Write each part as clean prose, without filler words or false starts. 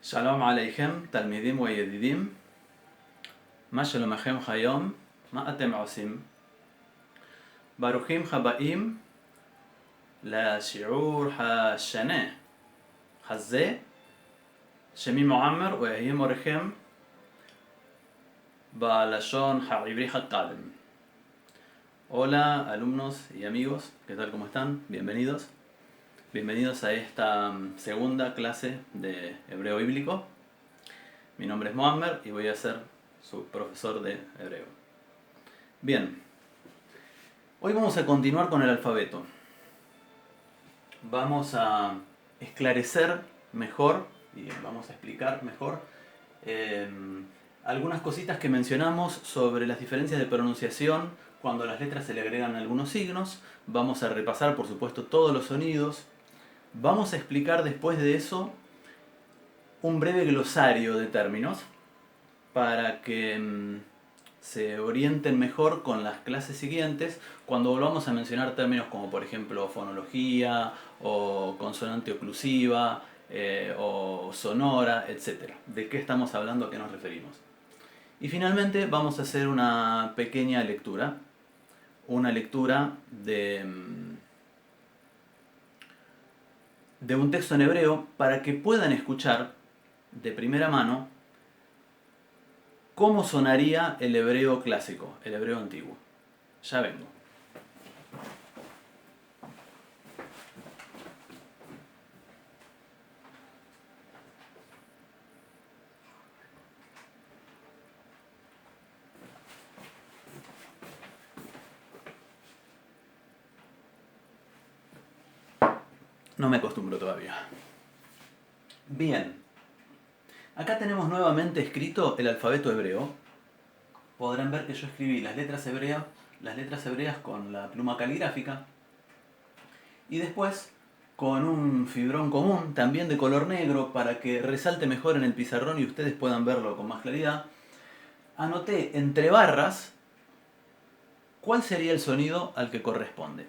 שלום עליכם, תלמידים וידידים. מה שלומכם היום? מה אתם עושים? ברוכים הבאים לשיעור השנה הזה. שמי מועמר ואהיה מורכם בלשון העברי הקאדם. Hola alumnos y amigos, ¿qué tal? ¿Cómo están? Bienvenidos. Bienvenidos a esta segunda clase de hebreo bíblico. Mi nombre es Mohammed y voy a ser su profesor de hebreo. Bien, hoy vamos a continuar con el alfabeto. Vamos a esclarecer mejor y vamos a explicar mejor algunas cositas que mencionamos sobre las diferencias de pronunciación cuando a las letras se le agregan algunos signos. Vamos a repasar, por supuesto, todos los sonidos. Vamos a explicar después de eso un breve glosario de términos para que se orienten mejor con las clases siguientes cuando volvamos a mencionar términos como por ejemplo fonología o consonante oclusiva o sonora, etc. ¿De qué estamos hablando? ¿A qué nos referimos? Y finalmente vamos a hacer una pequeña lectura. Una lectura de un texto en hebreo para que puedan escuchar de primera mano cómo sonaría el hebreo clásico, el hebreo antiguo. Ya vengo. No me acostumbro todavía. Bien. Acá tenemos nuevamente escrito el alfabeto hebreo. Podrán ver que yo escribí las letras hebreas con la pluma caligráfica. Y después, con un fibrón común, también de color negro, para que resalte mejor en el pizarrón y ustedes puedan verlo con más claridad, anoté entre barras cuál sería el sonido al que corresponde.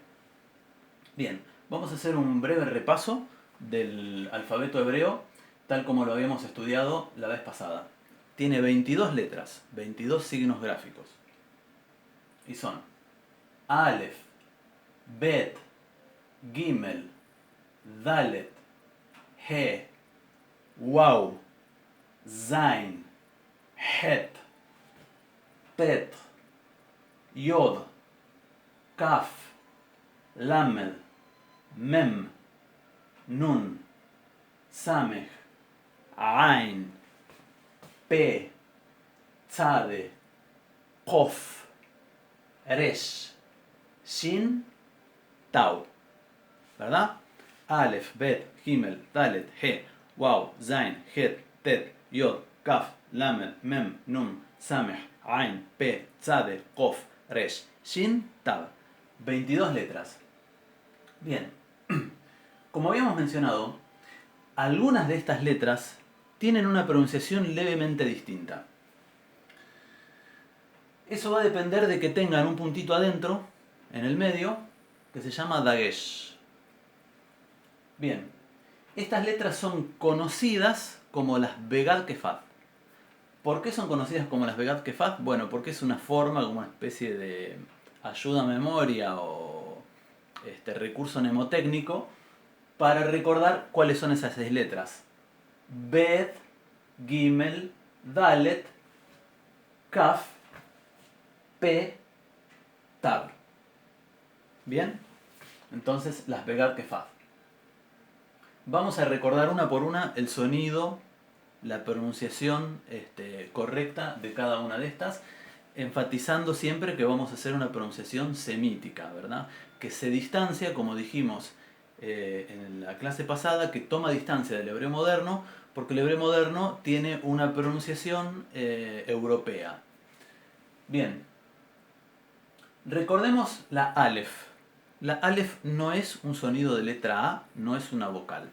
Bien, vamos a hacer un breve repaso del alfabeto hebreo, tal como lo habíamos estudiado la vez pasada. Tiene 22 letras, 22 signos gráficos. Y son Aleph, Bet, Gimel, Dalet, He, Waw, Zain, Het, Tet, Yod, Kaf, Lamed, Mem, Nun, Samech, Ain, Pe, Tzade, Kof, Resh, Shin, Tau. ¿Verdad? Aleph, Bet, Gimel, Dalet, He, Waw, Zain, Het, Tet, Yod, Kaf, Lamed, Mem, Nun, Samech, Ain, Pe, Tzade, Kof, Resh, Shin, Tau. 22 letras. Bien. Como habíamos mencionado, algunas de estas letras tienen una pronunciación levemente distinta. Eso va a depender de que tengan un puntito adentro, en el medio, que se llama dagesh. Bien, estas letras son conocidas como las begad kefat. ¿Por qué son conocidas como las begad kefat? Bueno, porque es una forma, como una especie de ayuda a memoria o recurso mnemotécnico para recordar cuáles son esas 6 letras. Bet, Gimel, Dalet, Kaf, Pe, Tab. ¿Bien? Entonces las begad kefat. Vamos a recordar una por una el sonido, la pronunciación correcta de cada una de estas, enfatizando siempre que vamos a hacer una pronunciación semítica, ¿verdad? Que se distancia, como dijimos en la clase pasada, que toma distancia del hebreo moderno, porque el hebreo moderno tiene una pronunciación europea. Bien, recordemos la Aleph. La Aleph no es un sonido de letra A, no es una vocal.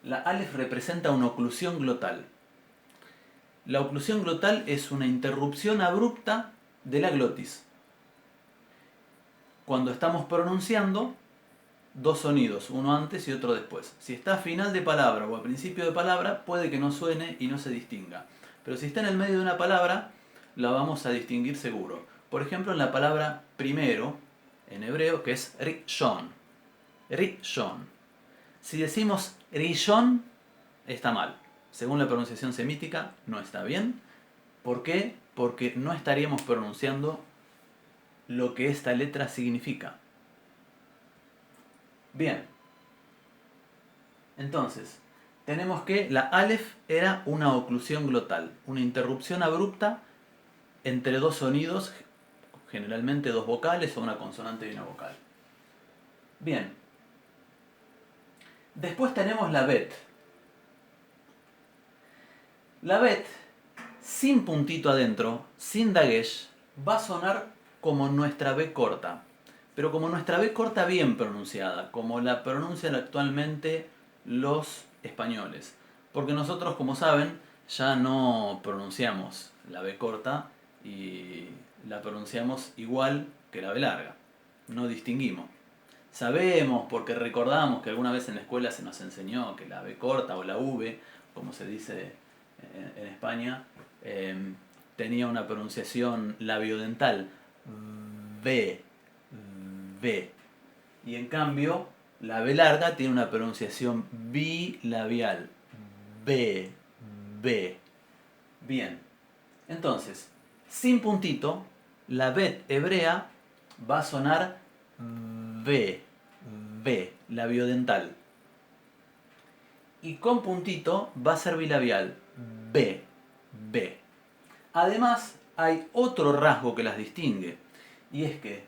La Aleph representa una oclusión glotal. La oclusión glotal es una interrupción abrupta de la glotis. Cuando estamos pronunciando, dos sonidos, uno antes y otro después. Si está a final de palabra o a principio de palabra, puede que no suene y no se distinga. Pero si está en el medio de una palabra, la vamos a distinguir seguro. Por ejemplo, en la palabra primero, en hebreo, que es rishon. Rishon. Si decimos rishon, está mal. Según la pronunciación semítica, no está bien. ¿Por qué? Porque no estaríamos pronunciando lo que esta letra significa. Bien. Entonces, tenemos que la Aleph era una oclusión glotal, una interrupción abrupta entre dos sonidos, generalmente dos vocales o una consonante y una vocal. Bien. Después tenemos la Bet. La Bet, sin puntito adentro, sin dagesh, va a sonar como nuestra B corta. Pero como nuestra B corta bien pronunciada, como la pronuncian actualmente los españoles. Porque nosotros, como saben, ya no pronunciamos la B corta y la pronunciamos igual que la B larga. No distinguimos. Sabemos, porque recordamos que alguna vez en la escuela se nos enseñó que la B corta o la V, como se dice en España, tenía una pronunciación labiodental. B, B. Y en cambio, la B larga tiene una pronunciación bilabial. B, B. Bien. Entonces, sin puntito, la Bet hebrea va a sonar B, B, labiodental. Y con puntito va a ser bilabial. B, B. Además, hay otro rasgo que las distingue. Y es que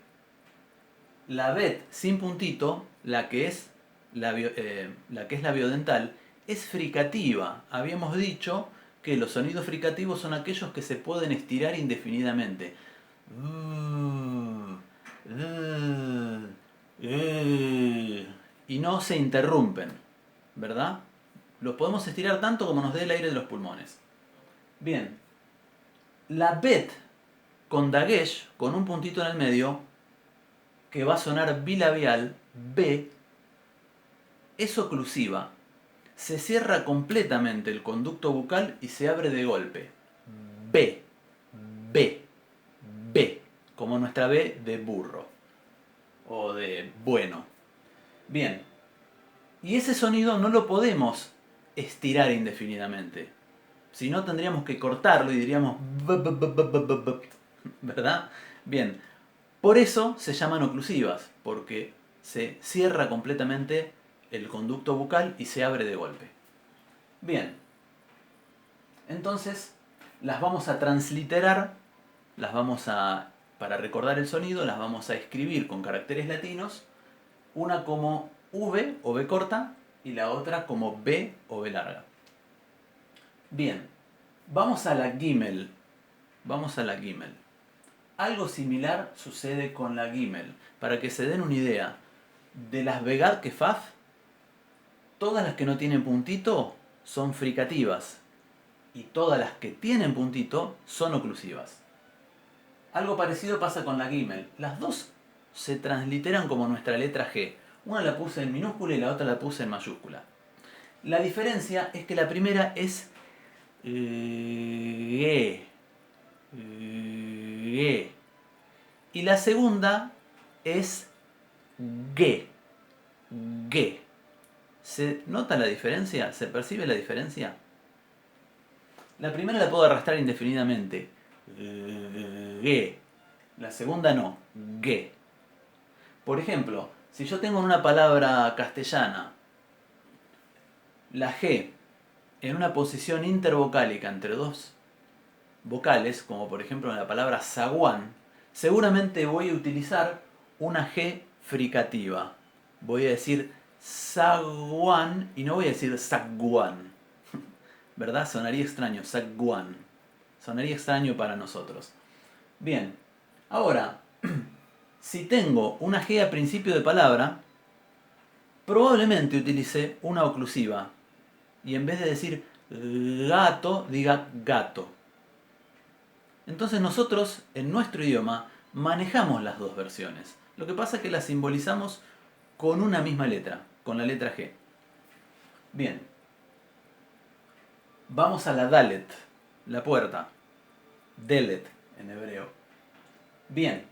la Bet sin puntito, la que es labiodental, es fricativa. Habíamos dicho que los sonidos fricativos son aquellos que se pueden estirar indefinidamente. Y no se interrumpen, ¿verdad? Los podemos estirar tanto como nos dé el aire de los pulmones. Bien, la Bet con dagesh, con un puntito en el medio, que va a sonar bilabial, B, es oclusiva. Se cierra completamente el conducto bucal y se abre de golpe. B, B, B, como nuestra B de burro o de bueno. Bien, y ese sonido no lo podemos estirar indefinidamente. Si no, tendríamos que cortarlo y diríamos ¿verdad? Bien, por eso se llaman oclusivas, porque se cierra completamente el conducto bucal y se abre de golpe. Bien, entonces las vamos a transliterar, para recordar el sonido, las vamos a escribir con caracteres latinos, una como V o B corta y la otra como B o B larga. Bien, vamos a la Gimel. Vamos a la Gimel. Algo similar sucede con la Gimel. Para que se den una idea, de las Begad Kefaf, todas las que no tienen puntito son fricativas. Y todas las que tienen puntito son oclusivas. Algo parecido pasa con la Gimel. Las dos se transliteran como nuestra letra G. Una la puse en minúscula y la otra la puse en mayúscula. La diferencia es que la primera es G. G. Y la segunda es G. G. ¿Se nota la diferencia? ¿Se percibe la diferencia? La primera la puedo arrastrar indefinidamente. G. La segunda no. G. Por ejemplo, si yo tengo en una palabra castellana la G en una posición intervocálica entre dos vocales, como por ejemplo en la palabra zaguán, seguramente voy a utilizar una G fricativa. Voy a decir zaguán y no voy a decir zaguán. ¿Verdad? Sonaría extraño, zaguán. Sonaría extraño para nosotros. Bien, ahora, si tengo una G a principio de palabra, probablemente utilice una oclusiva. Y en vez de decir gato, diga gato. Entonces nosotros, en nuestro idioma, manejamos las dos versiones. Lo que pasa es que las simbolizamos con una misma letra, con la letra G. Bien. Vamos a la Dalet, la puerta. Delet en hebreo. Bien.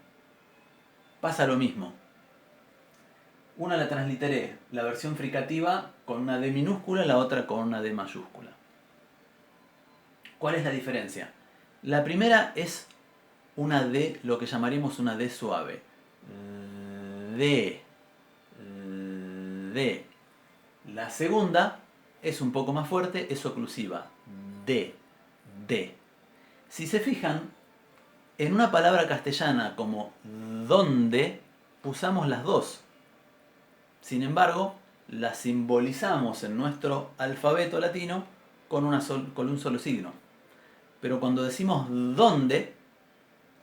Pasa lo mismo. Una la transliteré, la versión fricativa con una D minúscula, la otra con una D mayúscula. ¿Cuál es la diferencia? La primera es una D, lo que llamaríamos una D suave. D. D. La segunda es un poco más fuerte, es oclusiva. D. D. Si se fijan, en una palabra castellana como donde usamos las dos. Sin embargo, las simbolizamos en nuestro alfabeto latino con un solo signo. Pero cuando decimos dónde,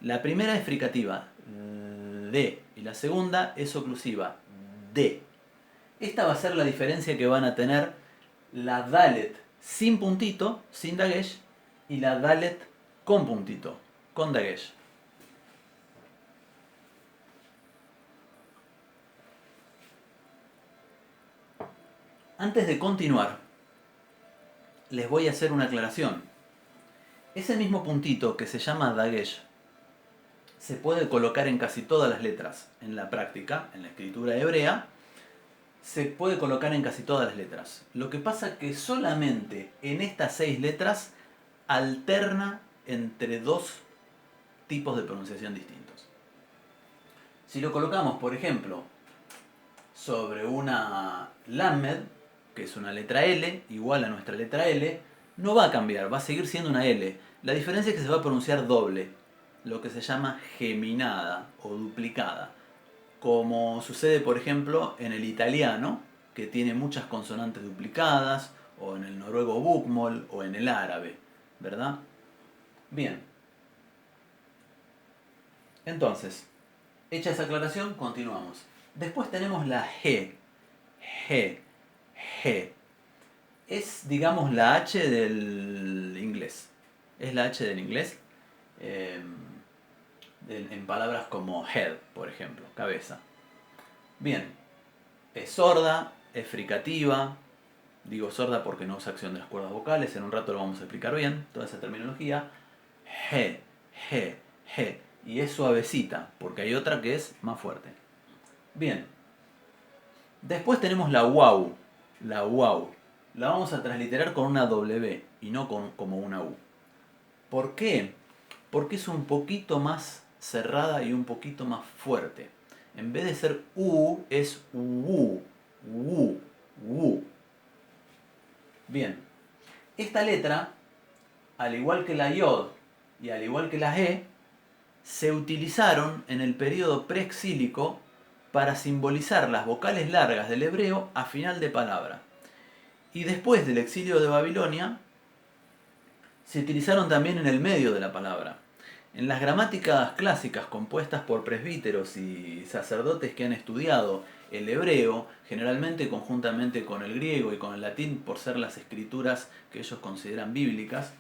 la primera es fricativa, de, y la segunda es oclusiva, de. Esta va a ser la diferencia que van a tener la Dalet sin puntito, sin dagesh, y la Dalet con puntito, con dagesh. Antes de continuar, les voy a hacer una aclaración. Ese mismo puntito que se llama dagesh se puede colocar en casi todas las letras. En la práctica, en la escritura hebrea, se puede colocar en casi todas las letras. Lo que pasa es que solamente en estas 6 letras alterna entre dos tipos de pronunciación distintos. Si lo colocamos, por ejemplo, sobre una lamed, que es una letra L, igual a nuestra letra L, no va a cambiar, va a seguir siendo una L. La diferencia es que se va a pronunciar doble, lo que se llama geminada o duplicada. Como sucede, por ejemplo, en el italiano, que tiene muchas consonantes duplicadas, o en el noruego bokmål, o en el árabe, ¿verdad? Bien. Entonces, hecha esa aclaración, continuamos. Después tenemos la G. G. G. Es, digamos, la H del inglés. Es la H del inglés. En palabras como head, por ejemplo, cabeza. Bien. Es sorda, es fricativa. Digo sorda porque no usa acción de las cuerdas vocales. En un rato lo vamos a explicar bien, toda esa terminología. G. G. G. Y es suavecita, porque hay otra que es más fuerte. Bien. Después tenemos la wow. La wow. La vamos a transliterar con una W y no como una U. ¿Por qué? Porque es un poquito más cerrada y un poquito más fuerte. En vez de ser U, es WU. WU. WU. Bien. Esta letra, al igual que la Yod y al igual que la E, se utilizaron en el periodo preexílico para simbolizar las vocales largas del hebreo a final de palabra. Y después del exilio de Babilonia, se utilizaron también en el medio de la palabra. En las gramáticas clásicas compuestas por presbíteros y sacerdotes que han estudiado el hebreo, generalmente conjuntamente con el griego y con el latín por ser las escrituras que ellos consideran bíblicas,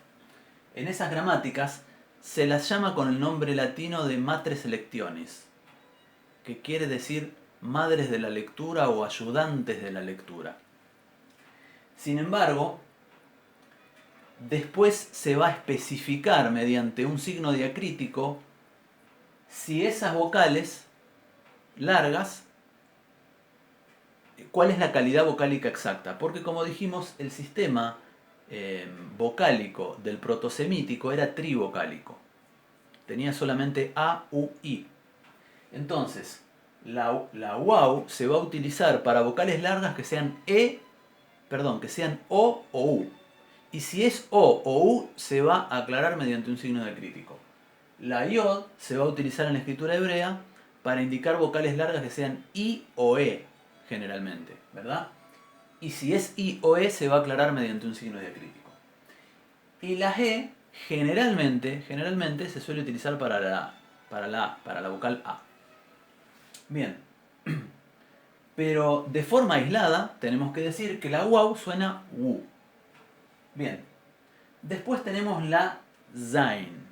en esas gramáticas se las llama con el nombre latino de matres lectionis, que quiere decir madres de la lectura o ayudantes de la lectura. Sin embargo, después se va a especificar mediante un signo diacrítico si esas vocales largas, cuál es la calidad vocálica exacta. Porque como dijimos, el sistema vocálico del protosemítico era trivocálico. Tenía solamente A, U, I. Entonces, la wow se va a utilizar para vocales largas que sean que sean O U. Y si es O o U, se va a aclarar mediante un signo diacrítico. La Yod se va a utilizar en la escritura hebrea para indicar vocales largas que sean I o E, generalmente, ¿verdad? Y si es I o E, se va a aclarar mediante un signo diacrítico. Y la G, generalmente se suele utilizar para la vocal A. Bien. Pero de forma aislada, tenemos que decir que la wow suena WU. Bien. Después tenemos la Zain.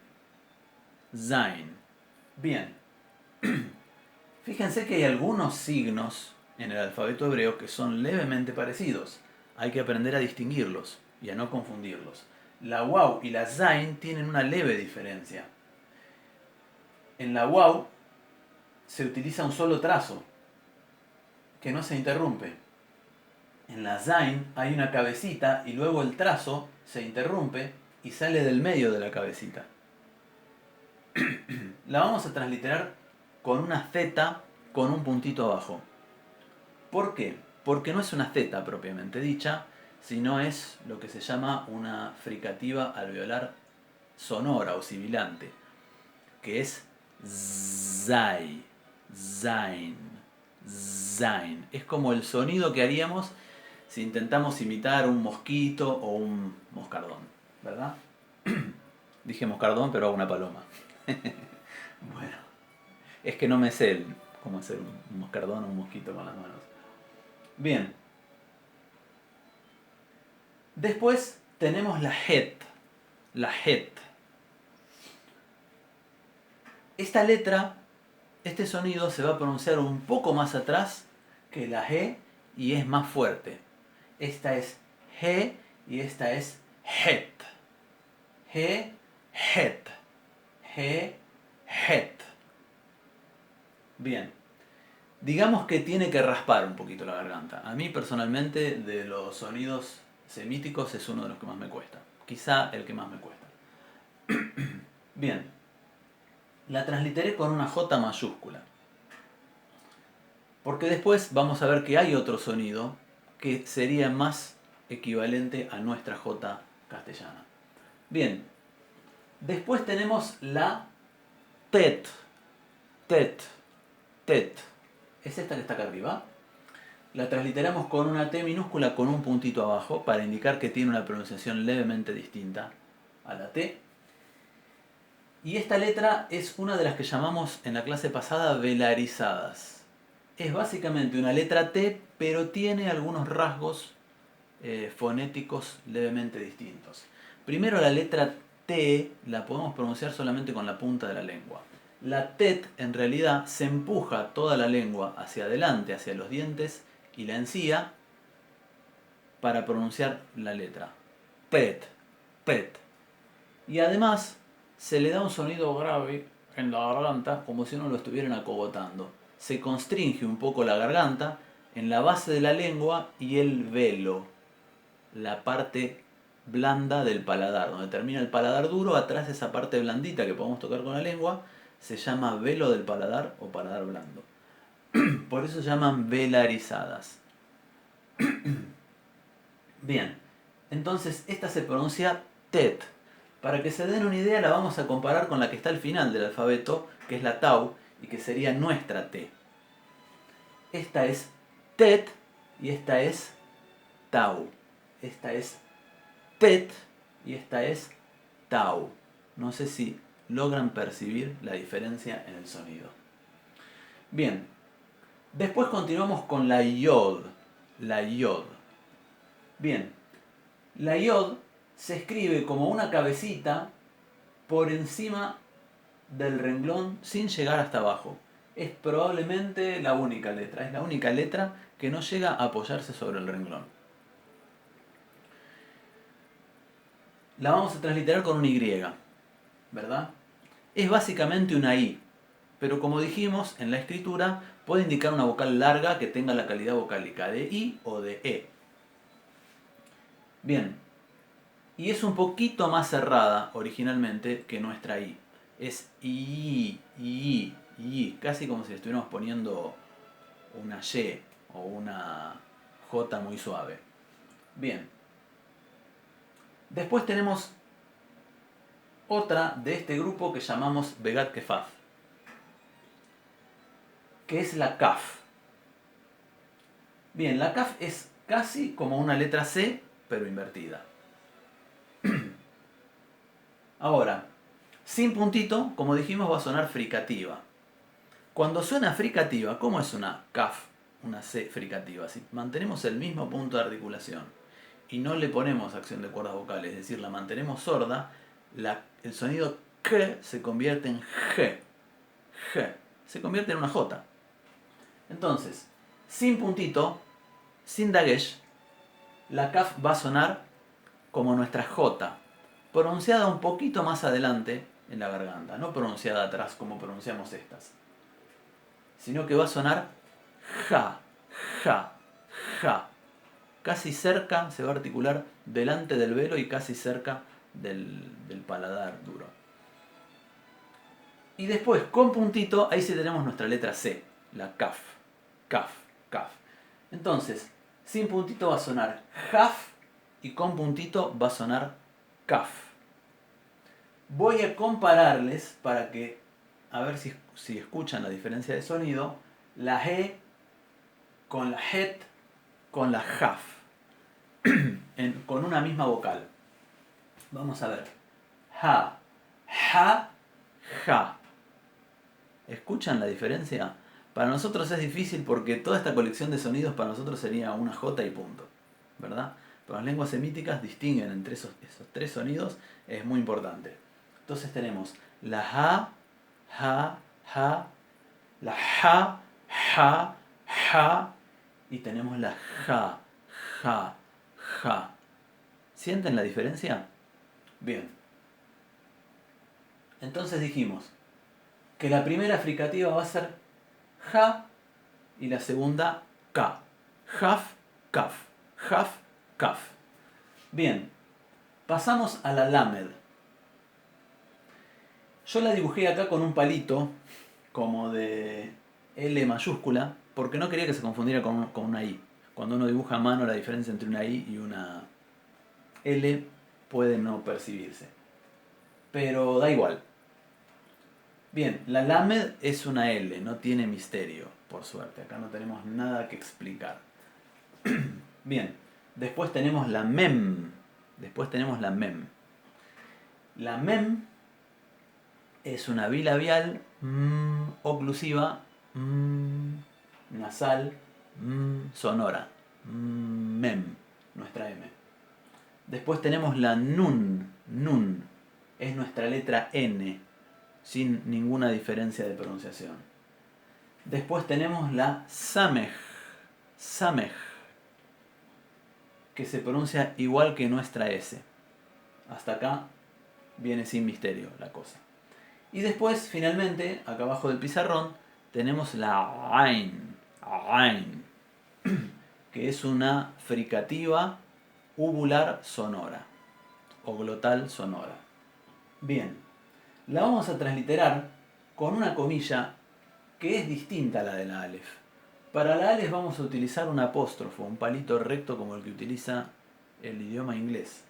Zain. Bien. Fíjense que hay algunos signos en el alfabeto hebreo que son levemente parecidos. Hay que aprender a distinguirlos y a no confundirlos. La waw y la zain tienen una leve diferencia. En la waw se utiliza un solo trazo, que no se interrumpe. En la zain hay una cabecita y luego el trazo se interrumpe y sale del medio de la cabecita. La vamos a transliterar con una Z con un puntito abajo. ¿Por qué? Porque no es una Z propiamente dicha, sino es lo que se llama una fricativa alveolar sonora o sibilante, que es zai, zain, zain. Es como el sonido que haríamos si intentamos imitar un mosquito o un moscardón, ¿verdad? Dije moscardón, pero hago una paloma. Bueno, es que no me sé cómo hacer un moscardón o un mosquito con las manos. Bien. Después tenemos la het. La het. Esta letra, este sonido se va a pronunciar un poco más atrás que la G y es más fuerte. Esta es G y esta es het. G, het. G, het. Bien. Digamos que tiene que raspar un poquito la garganta. A mí personalmente de los sonidos semíticos es uno de los que más me cuesta. Quizá el que más me cuesta. Bien. La transliteré con una J mayúscula. Porque después vamos a ver que hay otro sonido que sería más equivalente a nuestra J castellana. Bien. Después tenemos la tet. Tet. Tet. Es esta que está acá arriba. La transliteramos con una T minúscula con un puntito abajo para indicar que tiene una pronunciación levemente distinta a la T. Y esta letra es una de las que llamamos en la clase pasada velarizadas. Es básicamente una letra T, pero tiene algunos rasgos fonéticos levemente distintos. Primero, la letra T la podemos pronunciar solamente con la punta de la lengua. La tet en realidad se empuja toda la lengua hacia adelante, hacia los dientes y la encía para pronunciar la letra. Tet, tet. Y además se le da un sonido grave en la garganta como si uno lo estuvieran acogotando. Se constringe un poco la garganta en la base de la lengua y el velo, la parte blanda del paladar, donde termina el paladar duro, atrás esa parte blandita que podemos tocar con la lengua, se llama velo del paladar o paladar blando. Por eso se llaman velarizadas. Bien, entonces esta se pronuncia tet. Para que se den una idea la vamos a comparar con la que está al final del alfabeto, que es la tau, y que sería nuestra T. Esta es tet y esta es tau. Esta es tet y esta es tau. No sé si logran percibir la diferencia en el sonido. Bien, después continuamos con la yod. La yod. Bien, la yod se escribe como una cabecita por encima del renglón sin llegar hasta abajo. Es probablemente la única letra, es la única letra que no llega a apoyarse sobre el renglón. La vamos a transliterar con una Y, ¿verdad? Es básicamente una I, pero como dijimos, en la escritura puede indicar una vocal larga que tenga la calidad vocálica de I o de E. Bien, y es un poquito más cerrada originalmente que nuestra I. Es I, I, I, casi como si estuviéramos poniendo una Y o una J muy suave. Bien. Después tenemos otra de este grupo que llamamos Begat Kefaf, que es la Kaf. Bien, la Kaf es casi como una letra C, pero invertida. Ahora, sin puntito, como dijimos, va a sonar fricativa. Cuando suena fricativa, ¿cómo es una Kaf, una C fricativa? Si mantenemos el mismo punto de articulación y no le ponemos acción de cuerdas vocales, es decir, la mantenemos sorda, el sonido K se convierte en G. G. Se convierte en una J. Entonces, Sin puntito, sin dagesh, la kaf va a sonar como nuestra J, pronunciada un poquito más adelante en la garganta, no pronunciada atrás como pronunciamos estas, sino que va a sonar ja, ja, ja. Casi cerca, se va a articular delante del velo y casi cerca del paladar duro. Y después, con puntito, ahí sí tenemos nuestra letra C, la kaf, kaf, kaf. Entonces, sin puntito va a sonar jaf y con puntito va a sonar kaf. Voy a compararles para que, a ver si escuchan la diferencia de sonido, la G con la het con la jaf, con una misma vocal. Vamos a ver. Ja, ja, ja. ¿Escuchan la diferencia? Para nosotros es difícil porque toda esta colección de sonidos para nosotros sería una J y punto, ¿verdad? Pero las lenguas semíticas distinguen entre esos tres sonidos, es muy importante. Entonces tenemos la ja, ja, ja, la ja, ja, ja, y tenemos la ja, ja, ja. ¿Sienten la diferencia? Bien. Entonces dijimos que la primera fricativa va a ser ja y la segunda ka. Jaf, kaf. Jaf, kaf. Bien. Pasamos a la lamed. Yo la dibujé acá con un palito como de L mayúscula porque no quería que se confundiera con una I. Cuando uno dibuja a mano la diferencia entre una I y una L puede no percibirse. Pero da igual. Bien, la lamed es una L, no tiene misterio, por suerte. Acá no tenemos nada que explicar. Bien, después tenemos la mem. La mem es una bilabial oclusiva, nasal, sonora. Mem, nuestra M. Después tenemos la nun. Nun es nuestra letra N, sin ninguna diferencia de pronunciación. Después tenemos la samej. Samej, que se pronuncia igual que nuestra S. Hasta acá viene sin misterio la cosa. Y después, finalmente, acá abajo del pizarrón, tenemos la ain. Ain, que es una fricativa uvular sonora o glotal sonora. Bien, la vamos a transliterar con una comilla que es distinta a la de la alef. Para la alef vamos a utilizar un apóstrofo, un palito recto como el que utiliza el idioma inglés.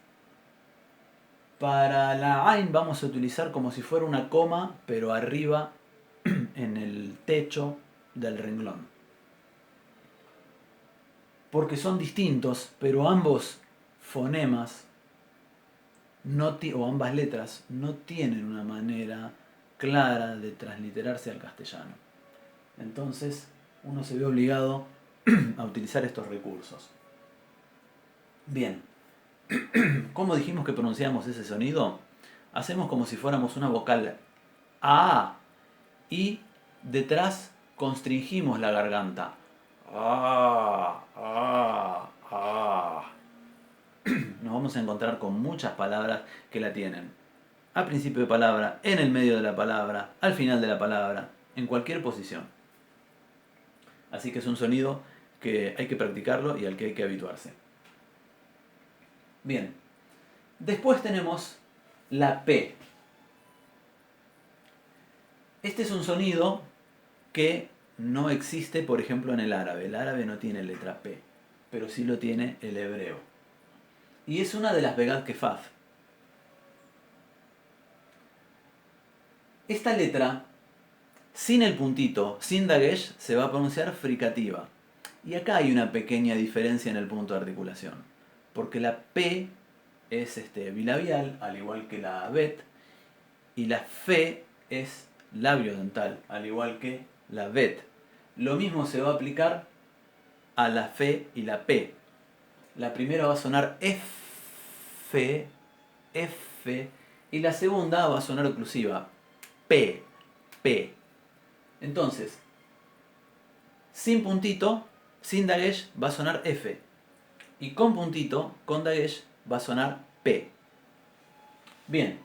Para la ain vamos a utilizar como si fuera una coma, pero arriba en el techo del renglón. Porque son distintos, pero ambos fonemas o ambas letras no tienen una manera clara de transliterarse al castellano. Entonces uno se ve obligado a utilizar estos recursos. Bien, ¿cómo dijimos que pronunciamos ese sonido? Hacemos como si fuéramos una vocal A y detrás constringimos la garganta. Ah, ah, ah. Nos vamos a encontrar con muchas palabras que la tienen. Al principio de palabra, en el medio de la palabra, al final de la palabra, en cualquier posición. Así que es un sonido que hay que practicarlo y al que hay que habituarse. Bien. Después tenemos la P. Este es un sonido que no existe, por ejemplo, en el árabe. El árabe no tiene letra P, pero sí lo tiene el hebreo. Y es una de las Begad Kefaf. Esta letra, sin el puntito, sin dagesh, se va a pronunciar fricativa. Y acá hay una pequeña diferencia en el punto de articulación. Porque la P es bilabial, al igual que la bet, y la Fe es labio dental, al igual que la bet. Lo mismo se va a aplicar a la Fe y la P. La primera va a sonar F, F, y la segunda va a sonar oclusiva, P, P. Entonces, sin puntito, Sin dagesh va a sonar F. Y con puntito, con dagesh, va a sonar P. Bien.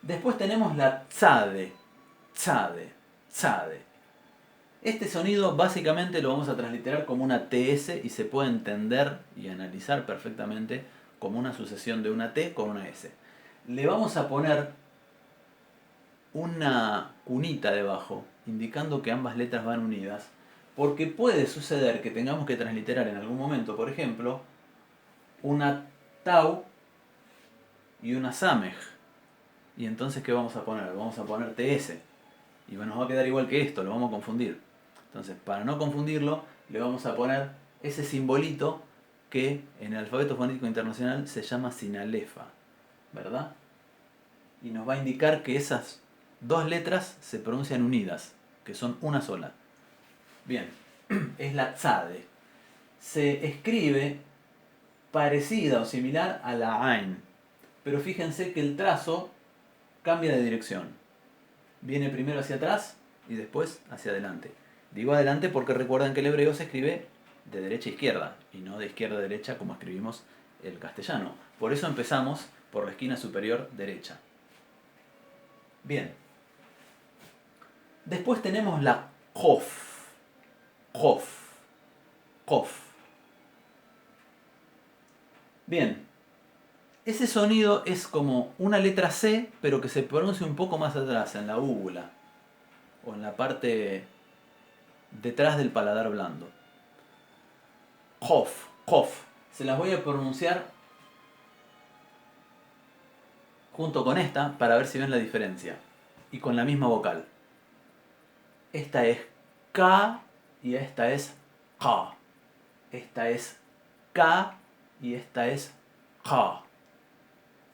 Después tenemos la tzade. Tzade. Tzade. Este sonido básicamente lo vamos a transliterar como una TS y se puede entender y analizar perfectamente como una sucesión de una T con una S. Le vamos a poner una cunita debajo, indicando que ambas letras van unidas, porque puede suceder que tengamos que transliterar en algún momento, por ejemplo, una tau y una samej. Y entonces, ¿qué vamos a poner? Vamos a poner TS. Y nos va a quedar igual que esto, lo vamos a confundir. Entonces, para no confundirlo, le vamos a poner ese simbolito que en el alfabeto fonético internacional se llama sinalefa, ¿verdad? Y nos va a indicar que esas dos letras se pronuncian unidas, que son una sola. Bien, es la tzade. Se escribe parecida o similar a la ain, pero fíjense que el trazo cambia de dirección. Viene primero hacia atrás y después hacia adelante. Digo adelante porque recuerdan que el hebreo se escribe de derecha a izquierda y no de izquierda a derecha como escribimos el castellano. Por eso empezamos por la esquina superior derecha. Bien. Después tenemos la Qof. Qof. Qof. Bien. Ese sonido es como una letra C, pero que se pronuncia un poco más atrás, en la úvula. O en la parte detrás del paladar blando. Qof. Qof. Se las voy a pronunciar junto con esta para ver si ven la diferencia. Y con la misma vocal. Esta es K y esta es K. Esta es K y esta es K.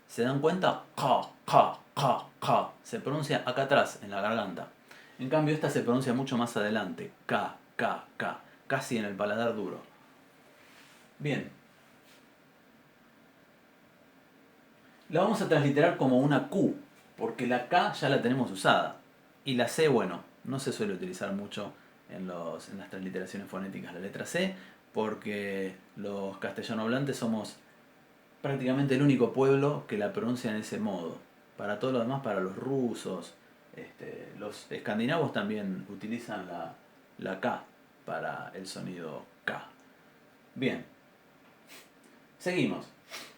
¿Se dan cuenta? K, K, K, K. Se pronuncia acá atrás, en la garganta. En cambio, esta se pronuncia mucho más adelante. K, K, K. Casi en el paladar duro. Bien. La vamos a transliterar como una Q, porque la K ya la tenemos usada. Y la C, bueno, no se suele utilizar mucho en las transliteraciones fonéticas la letra C, porque los castellano hablantes somos prácticamente el único pueblo que la pronuncia en ese modo. Para todo lo demás, para los rusos, los escandinavos también utilizan la K para el sonido K. Bien, seguimos.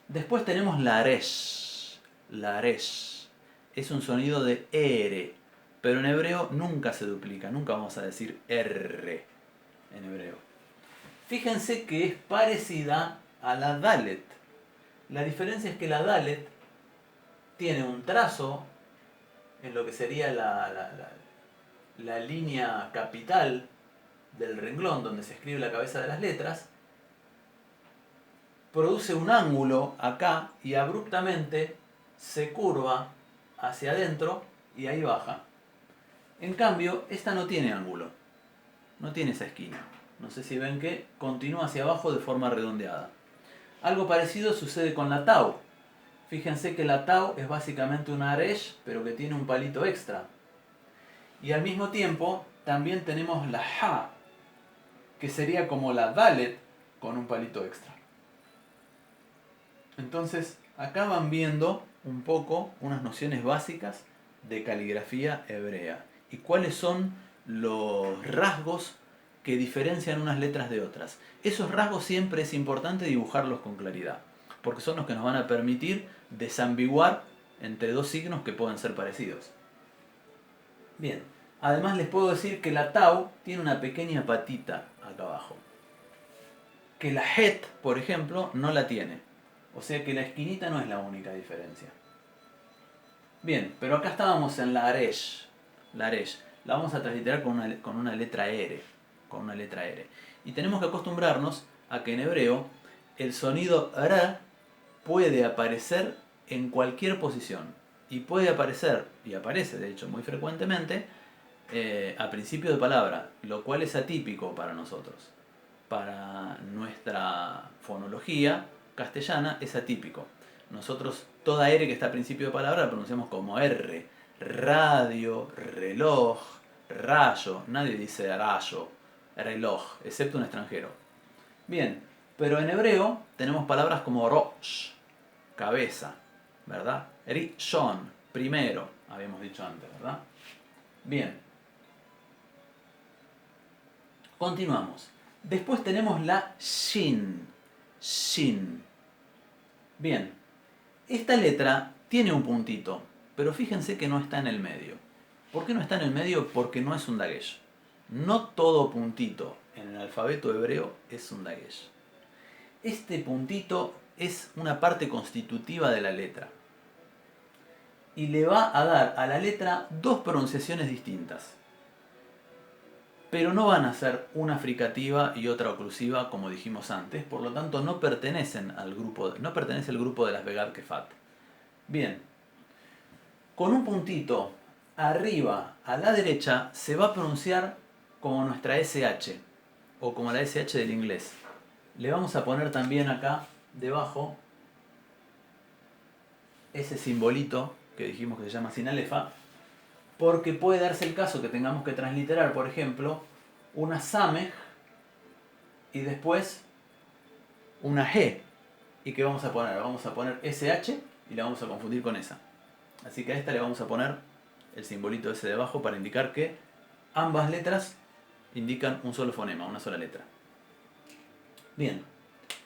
Después tenemos la resh. La resh es un sonido de R, pero en hebreo nunca se duplica, nunca vamos a decir R en hebreo. Fíjense que es parecida a la Dalet. La diferencia es que la Dalet tiene un trazo en lo que sería la línea capital del renglón donde se escribe la cabeza de las letras, produce un ángulo acá y abruptamente se curva hacia adentro y ahí baja. En cambio, esta no tiene ángulo, no tiene esa esquina. No sé si ven que continúa hacia abajo de forma redondeada. Algo parecido sucede con la tau. Fíjense que la tau es básicamente una resh, pero que tiene un palito extra. Y al mismo tiempo también tenemos la ha, que sería como la dalet con un palito extra. Entonces, acá van viendo un poco unas nociones básicas de caligrafía hebrea. Y cuáles son los rasgos que diferencian unas letras de otras. Esos rasgos siempre es importante dibujarlos con claridad, porque son los que nos van a permitir desambiguar entre dos signos que pueden ser parecidos. Bien, además les puedo decir que la tau tiene una pequeña patita acá abajo, que la het, por ejemplo, no la tiene. O sea que la esquinita no es la única diferencia. Bien, pero acá estábamos en la aresh. La aresh. La vamos a transliterar con una letra R. Con una letra R. Y tenemos que acostumbrarnos a que en hebreo el sonido R puede aparecer en cualquier posición. Y puede aparecer, y aparece de hecho muy frecuentemente, a principio de palabra, lo cual es atípico para nosotros. Para nuestra fonología castellana es atípico. Nosotros toda R que está a principio de palabra la pronunciamos como R. Radio, reloj, rayo. Nadie dice rayo. reloj, excepto un extranjero. Bien, pero en hebreo tenemos palabras como rosh, cabeza, ¿verdad? Rishon, primero, habíamos dicho antes, ¿verdad? Bien. Continuamos. Después tenemos la shin. Shin. Bien. Esta letra tiene un puntito, pero fíjense que no está en el medio. ¿Por qué no está en el medio? Porque no es un dagesh. No todo puntito en el alfabeto hebreo es un dagesh. Este puntito es una parte constitutiva de la letra. Y le va a dar a la letra dos pronunciaciones distintas. Pero no van a ser una fricativa y otra oclusiva como dijimos antes, por lo tanto no pertenecen al grupo, no pertenece al grupo de las Begad Kefat. Bien, con un puntito arriba a la derecha se va a pronunciar como nuestra SH o como la SH del inglés. Le vamos a poner también acá debajo ese simbolito que dijimos que se llama sin alefa, porque puede darse el caso que tengamos que transliterar, por ejemplo, una samej y después una G. ¿Y qué vamos a poner? Vamos a poner SH y la vamos a confundir con esa. Así que a esta le vamos a poner el simbolito ese de abajo para indicar que ambas letras indican un solo fonema, una sola letra. Bien,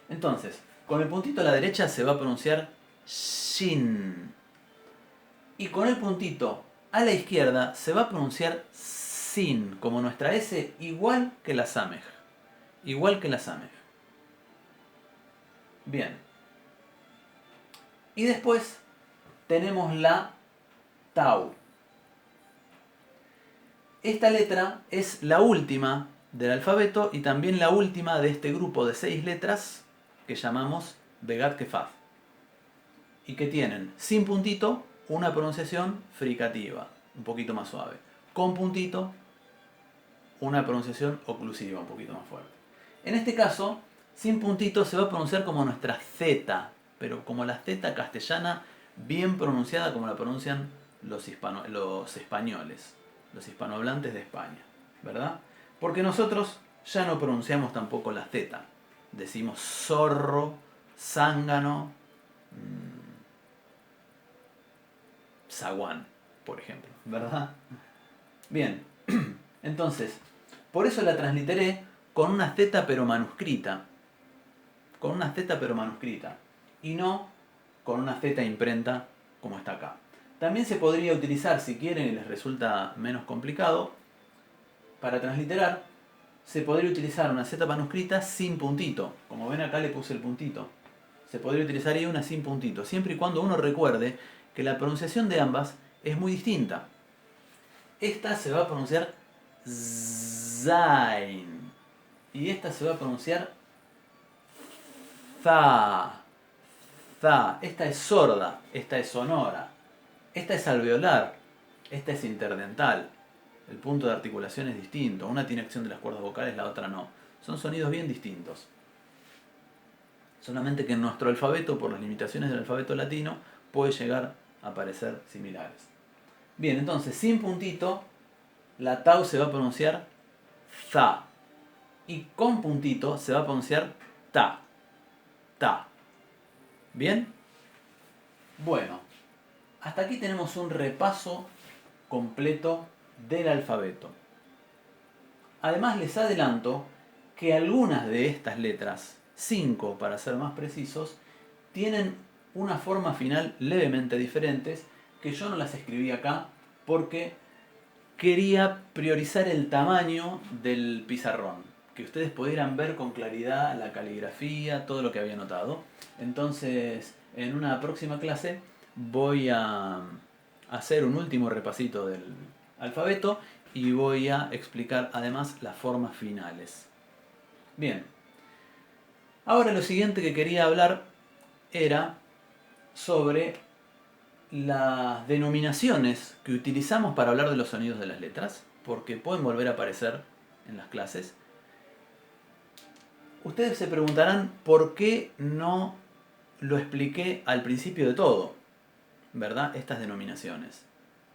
entonces, con el puntito a la derecha se va a pronunciar shin. Y con el puntito a la izquierda se va a pronunciar sin, como nuestra S, igual que la samej. Igual que la samej. Bien. Y después tenemos la tau. Esta letra es la última del alfabeto y también la última de este grupo de 6 letras que llamamos Begad Kefat. Y que tienen sin puntito una pronunciación fricativa, un poquito más suave. Con puntito, una pronunciación oclusiva, un poquito más fuerte. En este caso, sin puntito se va a pronunciar como nuestra Z, pero como la Z castellana bien pronunciada como la pronuncian los españoles, los hispanohablantes de España, ¿verdad? Porque nosotros ya no pronunciamos tampoco la Z. Decimos zorro, zángano, zaguán, por ejemplo, ¿verdad? Bien, entonces, por eso la transliteré con una Z pero manuscrita. Con una Z pero manuscrita. Y no con una Z imprenta como está acá. También se podría utilizar, si quieren y les resulta menos complicado, para transliterar, se podría utilizar una Z manuscrita sin puntito. Como ven acá le puse el puntito. Se podría utilizar ahí una sin puntito, siempre y cuando uno recuerde que la pronunciación de ambas es muy distinta. Esta se va a pronunciar Zain. Y esta se va a pronunciar Za. Za. Esta es sorda, esta es sonora. Esta es alveolar, esta es interdental. El punto de articulación es distinto. Una tiene acción de las cuerdas vocales, la otra no. Son sonidos bien distintos. Solamente que en nuestro alfabeto, por las limitaciones del alfabeto latino, puede llegar a parecer similares. Bien, entonces, sin puntito, la tau se va a pronunciar za. Y con puntito se va a pronunciar ta. Ta. ¿Bien? Bueno, hasta aquí tenemos un repaso completo del alfabeto. Además les adelanto que algunas de estas letras, 5 para ser más precisos, tienen una forma final levemente diferentes que yo no las escribí acá porque quería priorizar el tamaño del pizarrón, que ustedes pudieran ver con claridad la caligrafía, todo lo que había notado. Entonces, en una próxima clase voy a hacer un último repasito del alfabeto y voy a explicar además las formas finales. Bien, ahora lo siguiente que quería hablar era sobre las denominaciones que utilizamos para hablar de los sonidos de las letras, porque pueden volver a aparecer en las clases. Ustedes se preguntarán por qué no lo expliqué al principio de todo, ¿verdad? Estas denominaciones.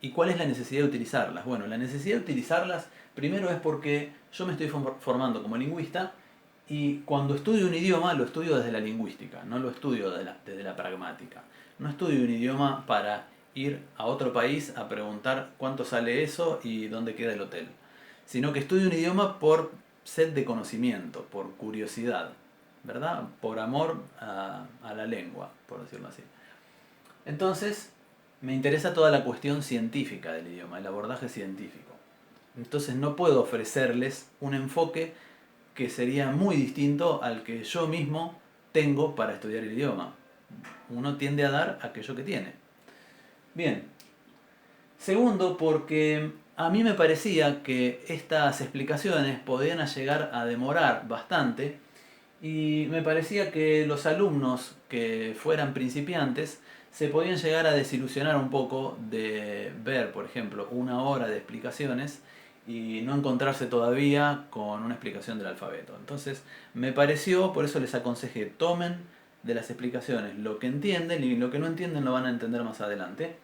¿Y cuál es la necesidad de utilizarlas? Bueno, la necesidad de utilizarlas primero es porque yo me estoy formando como lingüista y cuando estudio un idioma lo estudio desde la lingüística, no lo estudio desde la pragmática. No estudio un idioma para ir a otro país a preguntar cuánto sale eso y dónde queda el hotel, sino que estudio un idioma por sed de conocimiento, por curiosidad, ¿verdad? Por amor a la lengua, por decirlo así. Entonces, me interesa toda la cuestión científica del idioma, el abordaje científico. Entonces no puedo ofrecerles un enfoque que sería muy distinto al que yo mismo tengo para estudiar el idioma. Uno tiende a dar aquello que tiene. Bien. Segundo, porque a mí me parecía que estas explicaciones podían llegar a demorar bastante y me parecía que los alumnos que fueran principiantes se podían llegar a desilusionar un poco de ver, por ejemplo, una hora de explicaciones y no encontrarse todavía con una explicación del alfabeto. Entonces me pareció, por eso les aconsejé, tomen de las explicaciones lo que entienden y lo que no entienden lo van a entender más adelante.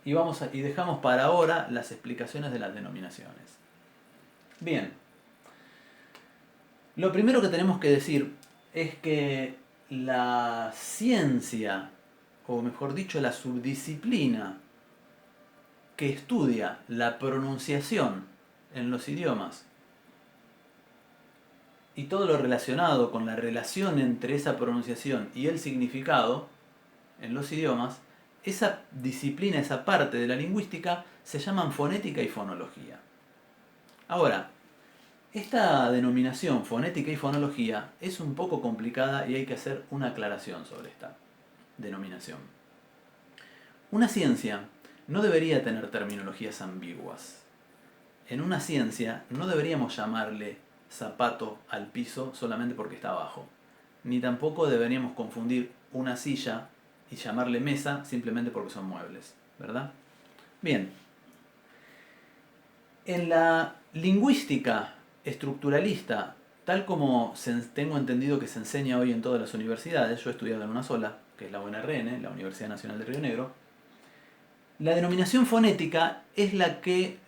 Y dejamos para ahora las explicaciones de las denominaciones. Bien, lo primero que tenemos que decir es que la ciencia, o mejor dicho, la subdisciplina que estudia la pronunciación en los idiomas y todo lo relacionado con la relación entre esa pronunciación y el significado en los idiomas, esa disciplina, esa parte de la lingüística, se llaman fonética y fonología. Ahora, esta denominación, fonética y fonología, es un poco complicada y hay que hacer una aclaración sobre esta denominación. Una ciencia no debería tener terminologías ambiguas. En una ciencia no deberíamos llamarle zapato al piso solamente porque está abajo. Ni tampoco deberíamos confundir una silla y llamarle mesa simplemente porque son muebles, ¿verdad? Bien. En la lingüística estructuralista, tal como tengo entendido que se enseña hoy en todas las universidades, yo he estudiado en una sola, que es la UNRN, la Universidad Nacional de Río Negro, la denominación fonética es la que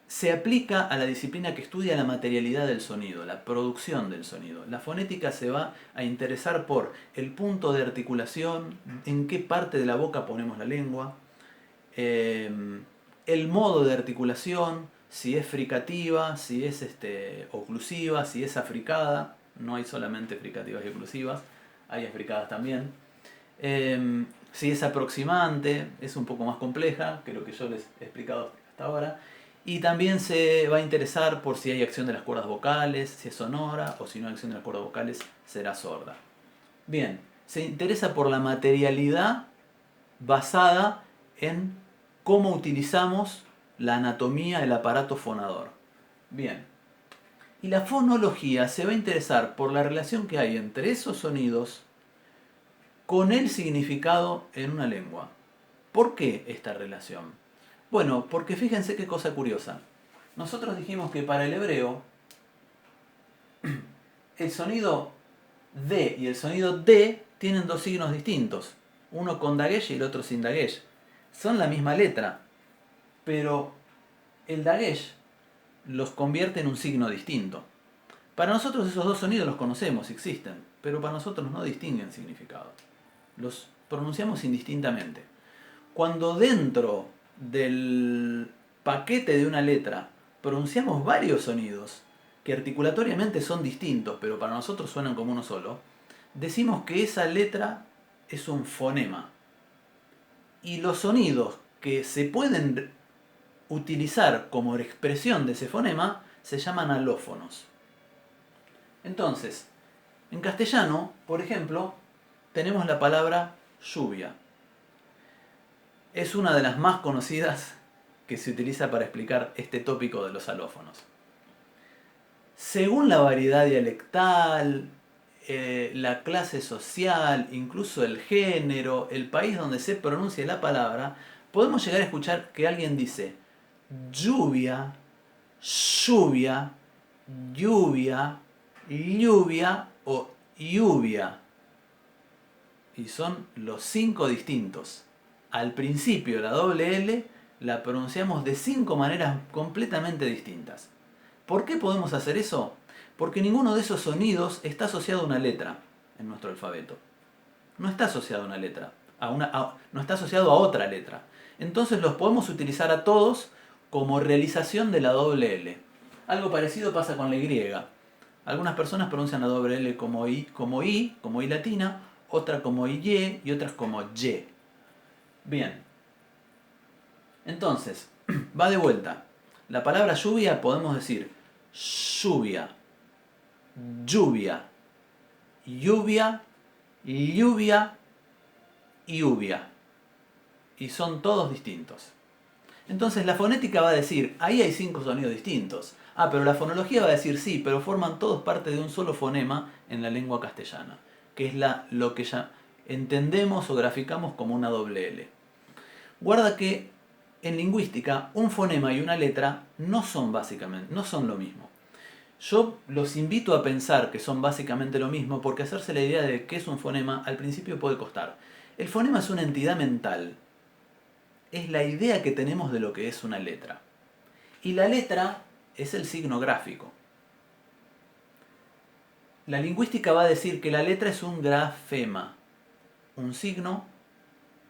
se aplica a la disciplina que estudia la materialidad del sonido, la producción del sonido. La fonética se va a interesar por el punto de articulación, en qué parte de la boca ponemos la lengua, el modo de articulación, si es fricativa, si es oclusiva, si es africada. No hay solamente fricativas y oclusivas, hay africadas también. Si es aproximante, es un poco más compleja que lo que yo les he explicado hasta ahora. Y también se va a interesar por si hay acción de las cuerdas vocales, si es sonora, o si no hay acción de las cuerdas vocales, será sorda. Bien, se interesa por la materialidad basada en cómo utilizamos la anatomía del aparato fonador. Bien, y la fonología se va a interesar por la relación que hay entre esos sonidos con el significado en una lengua. ¿Por qué esta relación? Bueno, porque fíjense qué cosa curiosa. Nosotros dijimos que para el hebreo el sonido D y el sonido D tienen dos signos distintos. Uno con dagesh y el otro sin dagesh. Son la misma letra, pero el dagesh los convierte en un signo distinto. Para nosotros esos dos sonidos los conocemos, existen, pero para nosotros no distinguen significado. Los pronunciamos indistintamente. Cuando dentro del paquete de una letra pronunciamos varios sonidos que articulatoriamente son distintos, pero para nosotros suenan como uno solo, decimos que esa letra es un fonema. Y los sonidos que se pueden utilizar como expresión de ese fonema se llaman alófonos. Entonces, en castellano, por ejemplo, tenemos la palabra lluvia. Es una de las más conocidas que se utiliza para explicar este tópico de los alófonos. Según la variedad dialectal, la clase social, incluso el género, el país donde se pronuncia la palabra, podemos llegar a escuchar que alguien dice lluvia, lluvia, lluvia, lluvia o lluvia. Y son los 5 distintos. Al principio la doble L la pronunciamos de 5 maneras completamente distintas. ¿Por qué podemos hacer eso? Porque ninguno de esos sonidos está asociado a una letra en nuestro alfabeto. No está asociado a una letra, no está asociado a otra letra. Entonces los podemos utilizar a todos como realización de la doble L. Algo parecido pasa con la Y. Algunas personas pronuncian la doble L como I latina, otra como Y y otras como Y. Bien. Entonces, va de vuelta. La palabra lluvia podemos decir lluvia, lluvia, lluvia, lluvia, lluvia. Y son todos distintos. Entonces la fonética va a decir, ahí hay 5 sonidos distintos. Ah, pero la fonología va a decir sí, pero forman todos parte de un solo fonema en la lengua castellana, que es lo que ya entendemos o graficamos como una doble L. Guarda que en lingüística un fonema y una letra no son lo mismo. Yo los invito a pensar que son básicamente lo mismo porque hacerse la idea de qué es un fonema al principio puede costar. El fonema es una entidad mental. Es la idea que tenemos de lo que es una letra. Y la letra es el signo gráfico. La lingüística va a decir que la letra es un grafema, un signo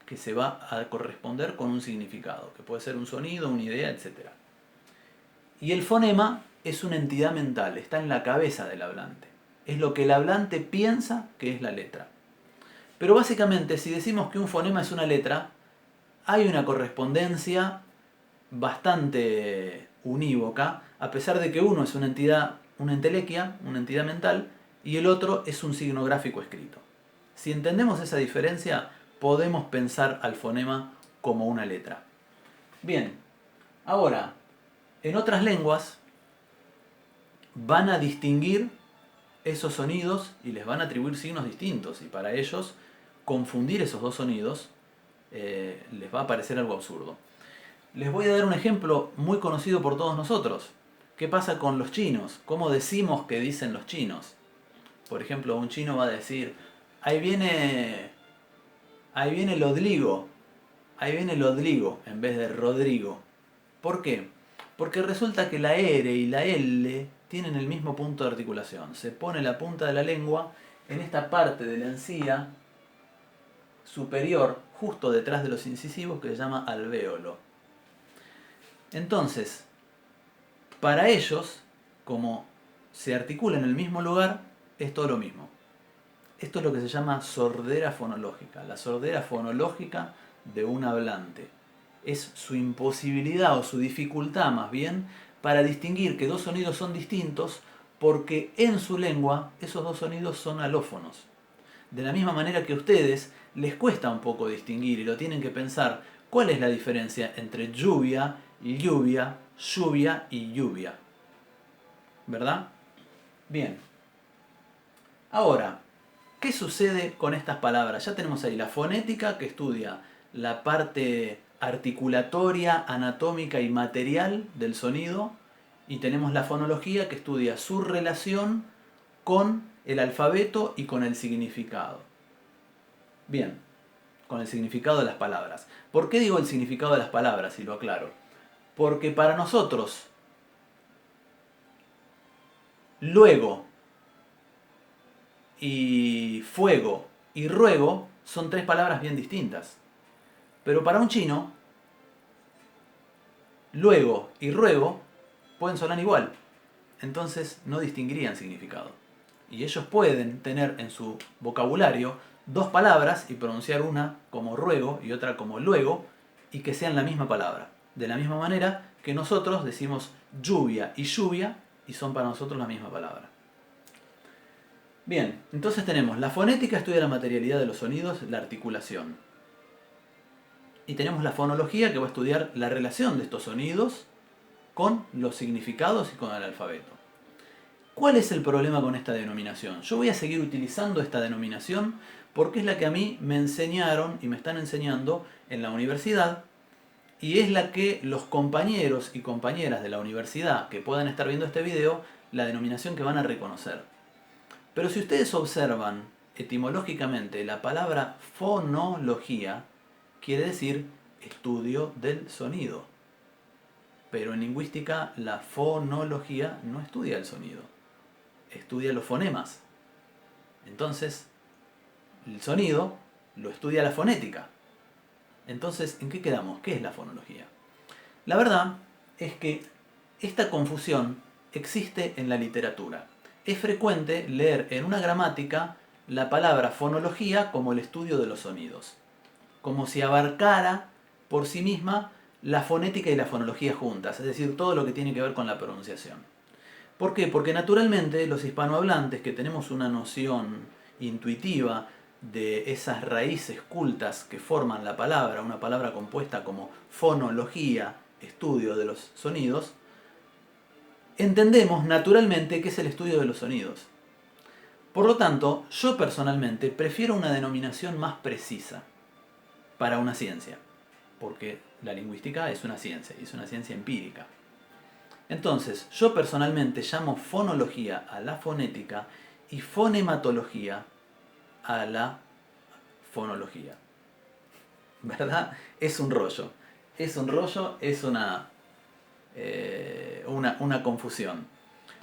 que se va a corresponder con un significado, que puede ser un sonido, una idea, etc. Y el fonema es una entidad mental, está en la cabeza del hablante. Es lo que el hablante piensa que es la letra. Pero básicamente, si decimos que un fonema es una letra, hay una correspondencia bastante unívoca, a pesar de que uno es una entidad, una entelequia, una entidad mental, y el otro es un signo gráfico escrito. Si entendemos esa diferencia, podemos pensar al fonema como una letra. Bien, ahora, en otras lenguas van a distinguir esos sonidos y les van a atribuir signos distintos, y para ellos confundir esos dos sonidos les va a parecer algo absurdo. Les voy a dar un ejemplo muy conocido por todos nosotros. ¿Qué pasa con los chinos? ¿Cómo decimos que dicen los chinos? Por ejemplo, un chino va a decir, ahí viene Lodligo, en vez de Rodrigo. ¿Por qué? Porque resulta que la R y la L tienen el mismo punto de articulación. Se pone la punta de la lengua en esta parte de la encía superior, justo detrás de los incisivos, que se llama alvéolo. Entonces, para ellos, como se articula en el mismo lugar, es todo lo mismo. Esto es lo que se llama sordera fonológica, la sordera fonológica de un hablante. Es su imposibilidad o su dificultad más bien para distinguir que dos sonidos son distintos porque en su lengua esos dos sonidos son alófonos. De la misma manera que a ustedes les cuesta un poco distinguir y lo tienen que pensar cuál es la diferencia entre lluvia y lluvia, lluvia y lluvia. ¿Verdad? Bien. Ahora, ¿qué sucede con estas palabras? Ya tenemos ahí la fonética que estudia la parte articulatoria, anatómica y material del sonido, y tenemos la fonología que estudia su relación con el alfabeto y con el significado. Bien, con el significado de las palabras. ¿Por qué digo el significado de las palabras? Y lo aclaro. Porque para nosotros, luego y fuego y ruego son tres palabras bien distintas. Pero para un chino, luego y ruego pueden sonar igual. Entonces no distinguirían significado. Y ellos pueden tener en su vocabulario dos palabras y pronunciar una como ruego y otra como luego y que sean la misma palabra. De la misma manera que nosotros decimos lluvia y lluvia y son para nosotros la misma palabra. Bien, entonces tenemos la fonética, estudia la materialidad de los sonidos, la articulación. Y tenemos la fonología, que va a estudiar la relación de estos sonidos con los significados y con el alfabeto. ¿Cuál es el problema con esta denominación? Yo voy a seguir utilizando esta denominación porque es la que a mí me enseñaron y me están enseñando en la universidad, y es la que los compañeros y compañeras de la universidad que puedan estar viendo este video, la denominación que van a reconocer. Pero si ustedes observan etimológicamente la palabra fonología, quiere decir estudio del sonido. Pero en lingüística la fonología no estudia el sonido, estudia los fonemas. Entonces, el sonido lo estudia la fonética. Entonces, ¿en qué quedamos? ¿Qué es la fonología? La verdad es que esta confusión existe en la literatura. Es frecuente leer en una gramática la palabra fonología como el estudio de los sonidos, como si abarcara por sí misma la fonética y la fonología juntas, es decir, todo lo que tiene que ver con la pronunciación. ¿Por qué? Porque naturalmente los hispanohablantes que tenemos una noción intuitiva de esas raíces cultas que forman la palabra, una palabra compuesta como fonología, estudio de los sonidos, entendemos naturalmente que es el estudio de los sonidos. Por lo tanto, yo personalmente prefiero una denominación más precisa para una ciencia, porque la lingüística es una ciencia, y es una ciencia empírica. Entonces, yo personalmente llamo fonología a la fonética y fonematología a la fonología. ¿Verdad? Es un rollo. Es un rollo, es una confusión.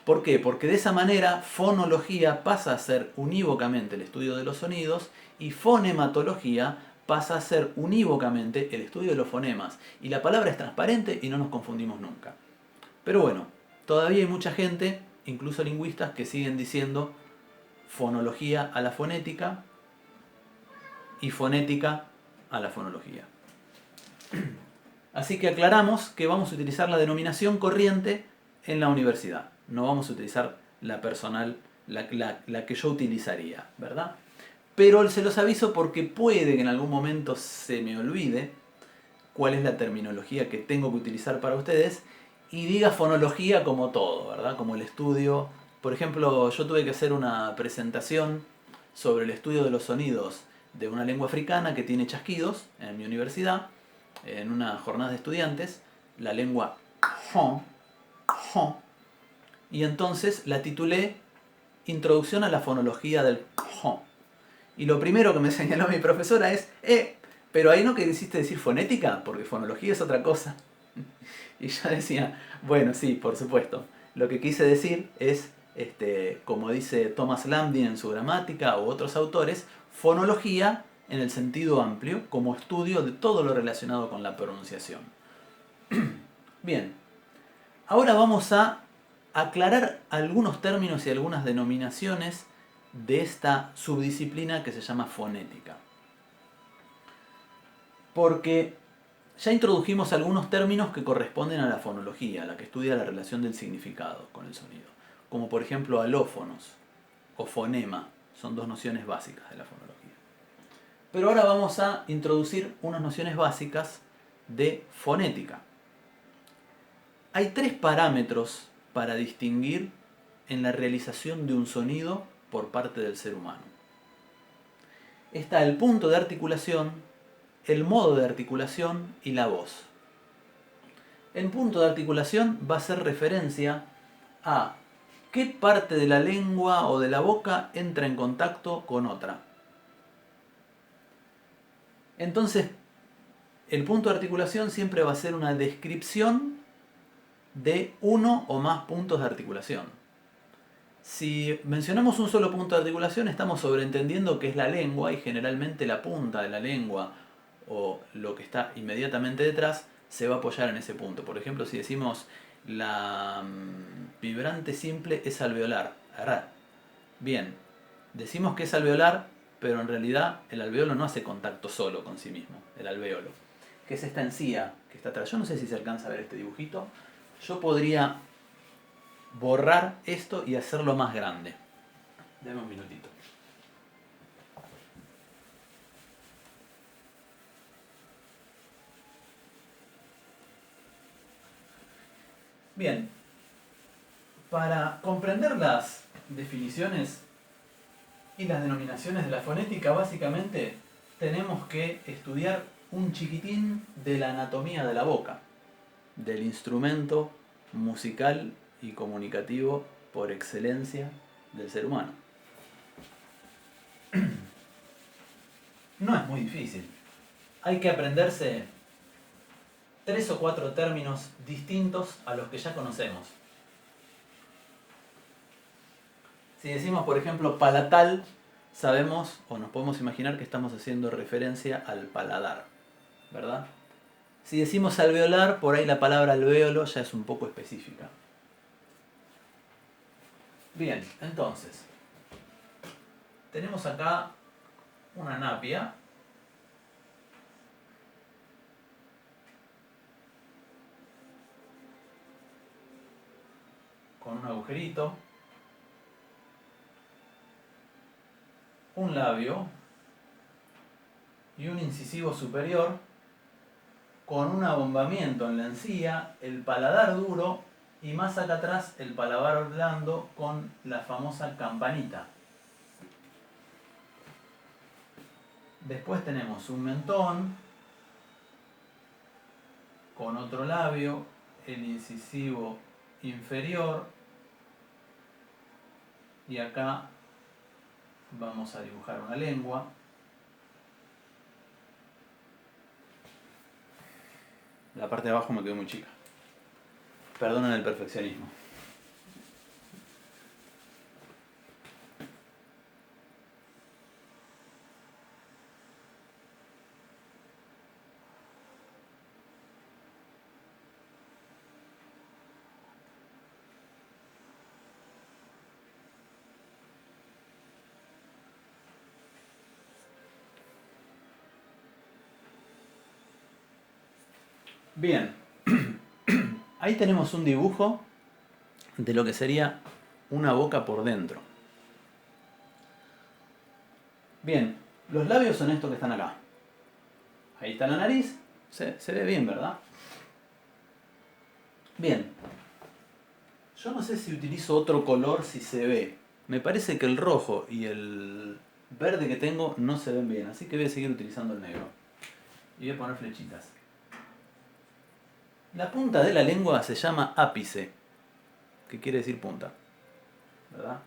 ¿Por qué? Porque de esa manera fonología pasa a ser unívocamente el estudio de los sonidos y fonematología pasa a ser unívocamente el estudio de los fonemas. Y la palabra es transparente y no nos confundimos nunca. Pero bueno, todavía hay mucha gente, incluso lingüistas, que siguen diciendo fonología a la fonética y fonética a la fonología. Así que aclaramos que vamos a utilizar la denominación corriente en la universidad. No vamos a utilizar la personal, la que yo utilizaría, ¿verdad? Pero se los aviso porque puede que en algún momento se me olvide cuál es la terminología que tengo que utilizar para ustedes y diga fonología como todo, ¿verdad? Como el estudio. Por ejemplo, yo tuve que hacer una presentación sobre el estudio de los sonidos de una lengua africana que tiene chasquidos en mi universidad, en una jornada de estudiantes, la lengua hon, hon, y entonces la titulé Introducción a la fonología del hon. Y lo primero que me señaló mi profesora es, pero ahí no quisiste decir fonética, porque fonología es otra cosa. Y yo decía, bueno, sí, por supuesto. Lo que quise decir es, como dice Thomas Lambdin en su gramática o otros autores, fonología en el sentido amplio, como estudio de todo lo relacionado con la pronunciación. Bien, ahora vamos a aclarar algunos términos y algunas denominaciones de esta subdisciplina que se llama fonética. Porque ya introdujimos algunos términos que corresponden a la fonología, la que estudia la relación del significado con el sonido, como por ejemplo alófonos o fonema, son dos nociones básicas de la fonología. Pero ahora vamos a introducir unas nociones básicas de fonética. Hay tres parámetros para distinguir en la realización de un sonido por parte del ser humano. Está el punto de articulación, el modo de articulación y la voz. El punto de articulación va a hacer referencia a qué parte de la lengua o de la boca entra en contacto con otra. Entonces, el punto de articulación siempre va a ser una descripción de uno o más puntos de articulación. Si mencionamos un solo punto de articulación, estamos sobreentendiendo que es la lengua y generalmente la punta de la lengua o lo que está inmediatamente detrás se va a apoyar en ese punto. Por ejemplo, si decimos la vibrante simple es alveolar. Bien, decimos que es alveolar, pero en realidad el alveolo no hace contacto solo con sí mismo, el alvéolo, que es esta encía que está atrás. Yo no sé si se alcanza a ver este dibujito. Yo podría borrar esto y hacerlo más grande. Dame un minutito. Bien, para comprender las definiciones y las denominaciones de la fonética, básicamente tenemos que estudiar un chiquitín de la anatomía de la boca, del instrumento musical y comunicativo por excelencia del ser humano. No es muy difícil. Hay que aprenderse 3 o 4 términos distintos a los que ya conocemos. Si decimos, por ejemplo, palatal, sabemos o nos podemos imaginar que estamos haciendo referencia al paladar, ¿verdad? Si decimos alveolar, por ahí la palabra alvéolo ya es un poco específica. Bien, entonces, tenemos acá una napia. Con un agujerito. Un labio. Y un incisivo superior. Con un abombamiento en la encía, el paladar duro y más acá atrás el paladar blando con la famosa campanita. Después tenemos un mentón con otro labio, el incisivo inferior y acá vamos a dibujar una lengua. La parte de abajo me quedó muy chica. Perdonen el perfeccionismo. Bien, ahí tenemos un dibujo de lo que sería una boca por dentro. Bien, los labios son estos que están acá. Ahí está la nariz, se ve bien, ¿verdad? Bien, yo no sé si utilizo otro color si se ve. Me parece que el rojo y el verde que tengo no se ven bien, así que voy a seguir utilizando el negro. Y voy a poner flechitas. La punta de la lengua se llama ápice, que quiere decir punta, ¿verdad?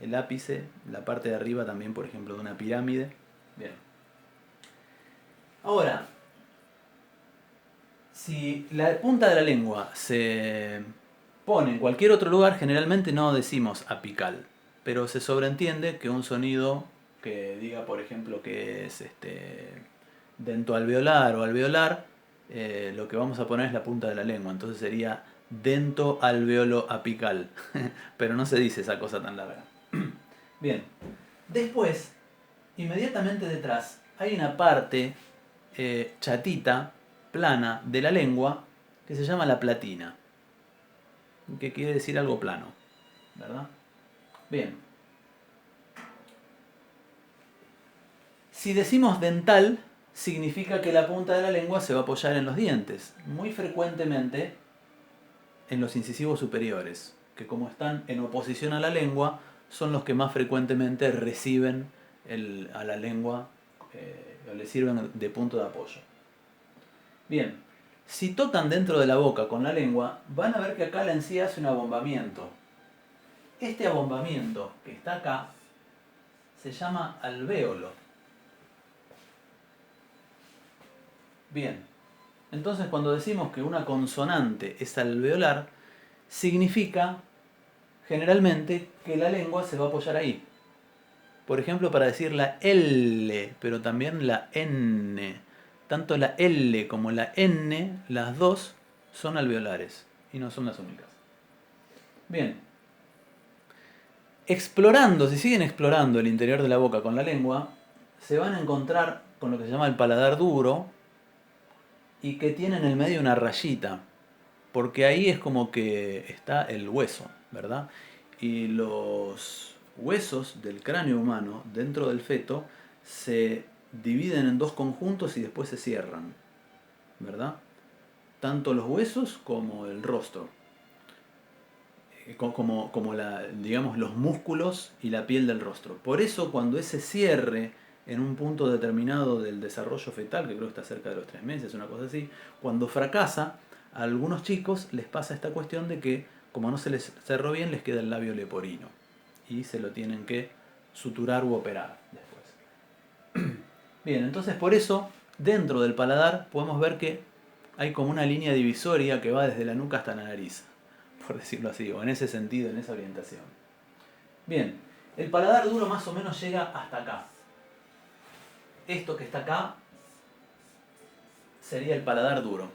El ápice, la parte de arriba también, por ejemplo, de una pirámide. Bien. Ahora, si la punta de la lengua se pone en cualquier otro lugar, generalmente no decimos apical, pero se sobreentiende que un sonido que diga, por ejemplo, que es dentoalveolar o alveolar, lo que vamos a poner es la punta de la lengua, entonces sería dentoalveolo apical, pero no se dice esa cosa tan larga. Bien, después, inmediatamente detrás, hay una parte chatita, plana, de la lengua, que se llama la platina, que quiere decir algo plano, ¿verdad? Bien. Si decimos dental, significa que la punta de la lengua se va a apoyar en los dientes, muy frecuentemente en los incisivos superiores, que como están en oposición a la lengua, son los que más frecuentemente reciben a la lengua o le sirven de punto de apoyo. Bien, si tocan dentro de la boca con la lengua, van a ver que acá la encía hace un abombamiento. Este abombamiento que está acá se llama alvéolo. Bien, entonces cuando decimos que una consonante es alveolar, significa generalmente que la lengua se va a apoyar ahí. Por ejemplo, para decir la L, pero también la N. Tanto la L como la N, las dos son alveolares y no son las únicas. Bien. Explorando, si siguen explorando el interior de la boca con la lengua, se van a encontrar con lo que se llama el paladar duro y que tiene en el medio una rayita, porque ahí es como que está el hueso, ¿verdad? Y los huesos del cráneo humano dentro del feto se dividen en dos conjuntos y después se cierran, ¿verdad? Tanto los huesos como el rostro, como digamos, los músculos y la piel del rostro. Por eso cuando ese cierre en un punto determinado del desarrollo fetal, que creo que está cerca de los 3 meses, una cosa así, cuando fracasa, a algunos chicos les pasa esta cuestión de que como no se les cerró bien, les queda el labio leporino y se lo tienen que suturar u operar después. Bien, entonces por eso dentro del paladar podemos ver que hay como una línea divisoria que va desde la nuca hasta la nariz, por decirlo así, o en ese sentido, en esa orientación. Bien, el paladar duro más o menos llega hasta acá. Esto que está acá sería el paladar duro.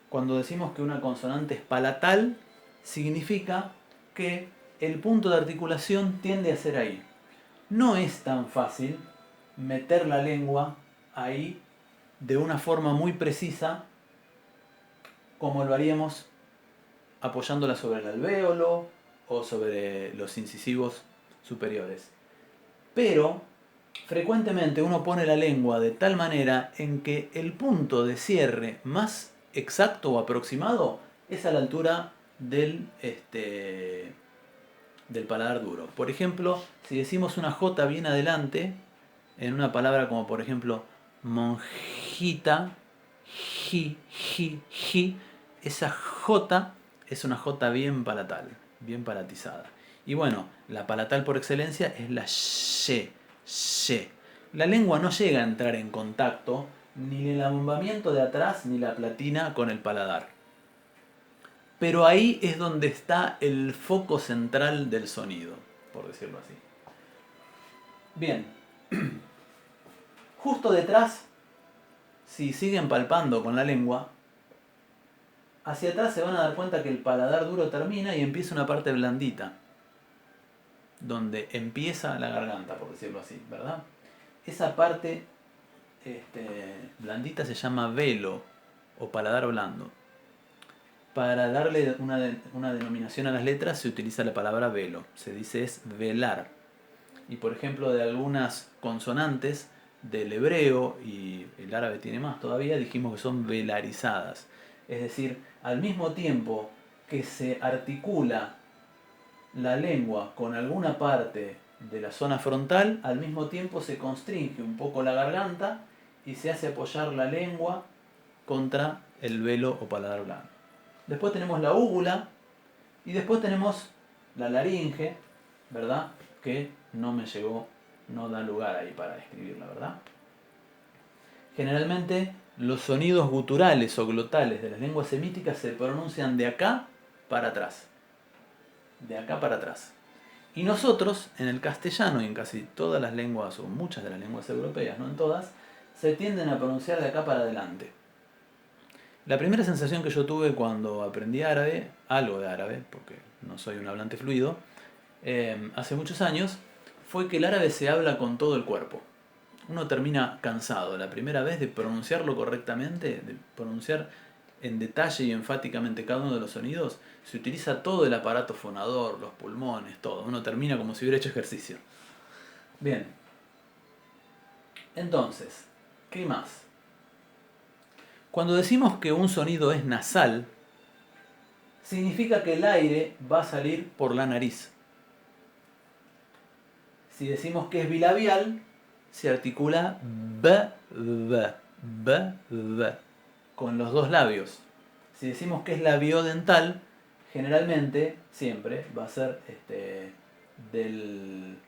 Cuando decimos que una consonante es palatal, significa que el punto de articulación tiende a ser ahí. No es tan fácil meter la lengua ahí de una forma muy precisa como lo haríamos apoyándola sobre el alvéolo o sobre los incisivos superiores. Pero frecuentemente uno pone la lengua de tal manera en que el punto de cierre más exacto o aproximado es a la altura del paladar duro. Por ejemplo, si decimos una J bien adelante, en una palabra como por ejemplo monjita, ji, esa J es una J bien palatal, bien palatizada. Y bueno, la palatal por excelencia es la she. La lengua no llega a entrar en contacto ni el abombamiento de atrás ni la platina con el paladar. Pero ahí es donde está el foco central del sonido, por decirlo así. Bien, justo detrás, si siguen palpando con la lengua, hacia atrás se van a dar cuenta que el paladar duro termina y empieza una parte blandita, donde empieza la garganta, por decirlo así, ¿verdad? Esa parte blandita se llama velo o paladar blando. Para darle una denominación a las letras se utiliza la palabra velo, se dice es velar. Y por ejemplo de algunas consonantes del hebreo, y el árabe tiene más todavía, dijimos que son velarizadas. Es decir, al mismo tiempo que se articula la lengua con alguna parte de la zona frontal, al mismo tiempo se constringe un poco la garganta y se hace apoyar la lengua contra el velo o paladar blando. Después tenemos la úvula y después tenemos la laringe, ¿verdad? Que no me llegó, no da lugar ahí para escribirla, ¿verdad? Generalmente los sonidos guturales o glotales de las lenguas semíticas se pronuncian de acá para atrás. De acá para atrás. Y nosotros, en el castellano y en casi todas las lenguas, o muchas de las lenguas europeas, no en todas, se tienden a pronunciar de acá para adelante. La primera sensación que yo tuve cuando aprendí árabe, algo de árabe, porque no soy un hablante fluido, hace muchos años, fue que el árabe se habla con todo el cuerpo. Uno termina cansado la primera vez de pronunciarlo correctamente, de pronunciar en detalle y enfáticamente cada uno de los sonidos. Se utiliza todo el aparato fonador, los pulmones, todo. Uno termina como si hubiera hecho ejercicio. Bien. Entonces, ¿qué más? Cuando decimos que un sonido es nasal, significa que el aire va a salir por la nariz. Si decimos que es bilabial, se articula b, con los dos labios. Si decimos que es labiodental, generalmente, siempre, va a ser del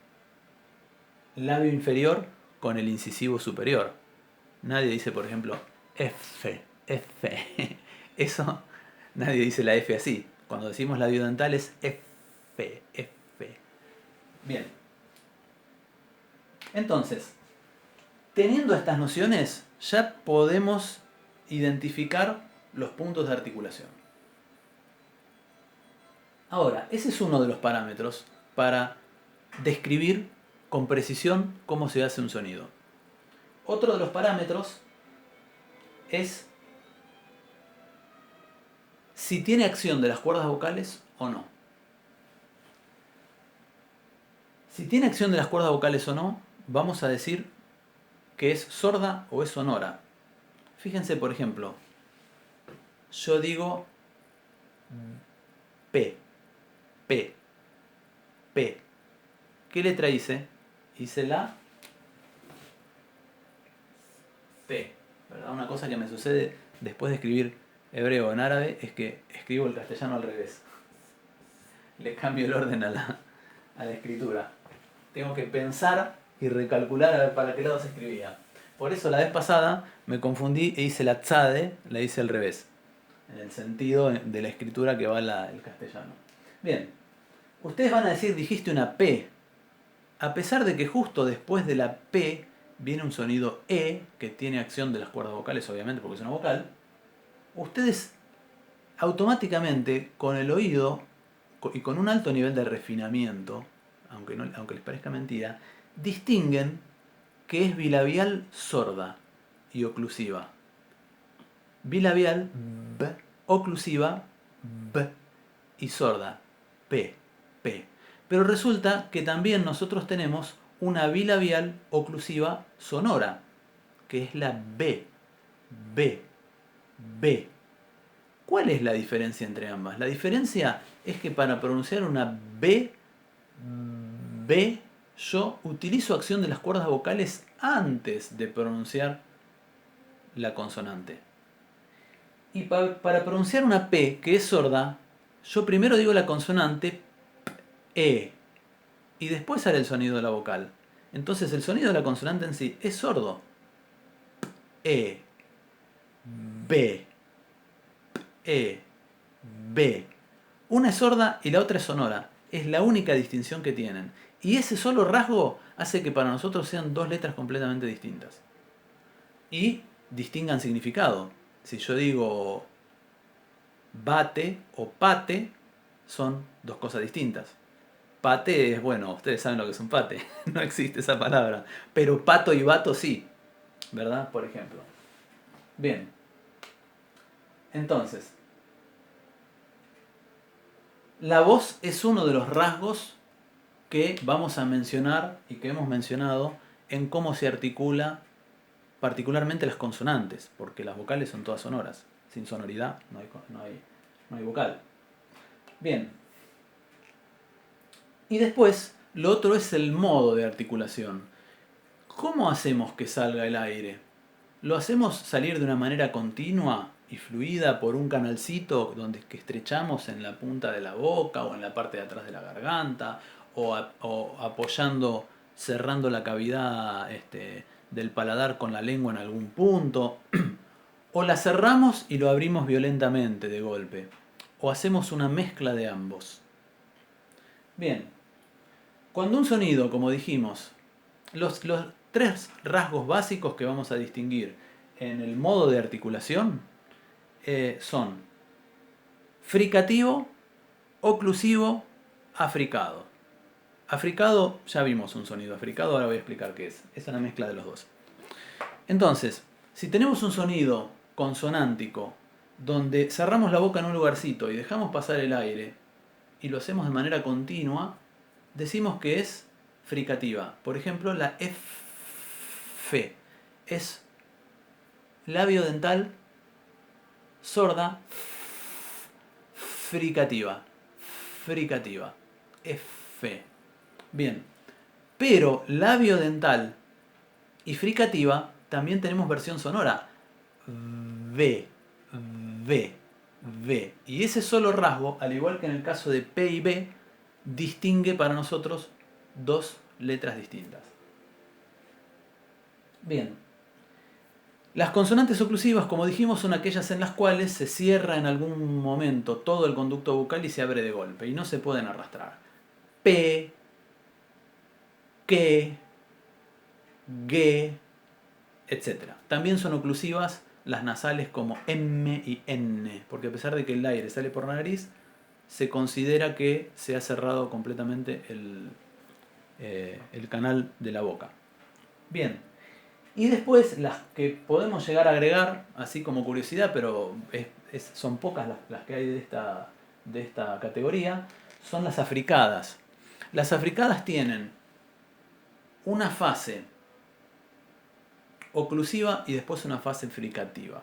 labio inferior con el incisivo superior. Nadie dice, por ejemplo, F. Eso, nadie dice la F así. Cuando decimos labiodental es F. Bien. Entonces, teniendo estas nociones, ya podemos identificar los puntos de articulación. Ahora, ese es uno de los parámetros para describir con precisión cómo se hace un sonido. Otro de los parámetros es si tiene acción de las cuerdas vocales o no. Si tiene acción de las cuerdas vocales o no, vamos a decir que es sorda o es sonora. Fíjense, por ejemplo, yo digo P. ¿Qué letra hice? Hice la P. ¿Verdad? Una cosa que me sucede después de escribir hebreo en árabe es que escribo el castellano al revés. Le cambio el orden a la escritura. Tengo que pensar y recalcular a ver para qué lado se escribía. Por eso la vez pasada me confundí e hice la tzade, la hice al revés, en el sentido de la escritura que va el castellano. Bien, ustedes van a decir, dijiste una P, a pesar de que justo después de la P viene un sonido E, que tiene acción de las cuerdas vocales, obviamente, porque es una vocal, ustedes automáticamente, con el oído y con un alto nivel de refinamiento, aunque les parezca mentira, distinguen que es bilabial sorda y oclusiva. Bilabial, B, oclusiva, B, y sorda, P, P. Pero resulta que también nosotros tenemos una bilabial oclusiva sonora, que es la B, B, B. ¿Cuál es la diferencia entre ambas? La diferencia es que para pronunciar una B, B, yo utilizo acción de las cuerdas vocales antes de pronunciar la consonante. Y para pronunciar una P, que es sorda, yo primero digo la consonante E, y después sale el sonido de la vocal. Entonces el sonido de la consonante en sí es sordo. E, B, E, B. Una es sorda y la otra es sonora. Es la única distinción que tienen. Y ese solo rasgo hace que para nosotros sean dos letras completamente distintas. Y distingan significado. Si yo digo bate o pate, son dos cosas distintas. Pate es, bueno, ustedes saben lo que es un pate. No existe esa palabra. Pero pato y vato sí. ¿Verdad? Por ejemplo. Bien. Entonces, la voz es uno de los rasgos que vamos a mencionar y que hemos mencionado en cómo se articula particularmente las consonantes, porque las vocales son todas sonoras. Sin sonoridad no hay vocal. Bien. Y después, lo otro es el modo de articulación. ¿Cómo hacemos que salga el aire? ¿Lo hacemos salir de una manera continua y fluida por un canalcito que estrechamos en la punta de la boca o en la parte de atrás de la garganta o apoyando, cerrando la cavidad del paladar con la lengua en algún punto? ¿O la cerramos y lo abrimos violentamente de golpe? ¿O hacemos una mezcla de ambos? Bien, cuando un sonido, como dijimos, los tres rasgos básicos que vamos a distinguir en el modo de articulación son fricativo, oclusivo, africado. Africado, ya vimos un sonido africado, ahora voy a explicar qué es. Es una mezcla de los dos. Entonces, si tenemos un sonido consonántico donde cerramos la boca en un lugarcito y dejamos pasar el aire y lo hacemos de manera continua, decimos que es fricativa. Por ejemplo, la F es labio dental sorda fricativa. Fricativa. F. Bien. Pero labio dental y fricativa también tenemos versión sonora. V. V. V. Y ese solo rasgo, al igual que en el caso de P y B, distingue para nosotros dos letras distintas. Bien. Las consonantes oclusivas, como dijimos, son aquellas en las cuales se cierra en algún momento todo el conducto bucal y se abre de golpe y no se pueden arrastrar. P, que, G, etc. También son oclusivas las nasales como M y N, porque a pesar de que el aire sale por la nariz, se considera que se ha cerrado completamente el canal de la boca. Bien. Y después las que podemos llegar a agregar, así como curiosidad, pero son pocas las que hay de esta categoría, son las africadas. Las africadas tienen una fase oclusiva y después una fase fricativa.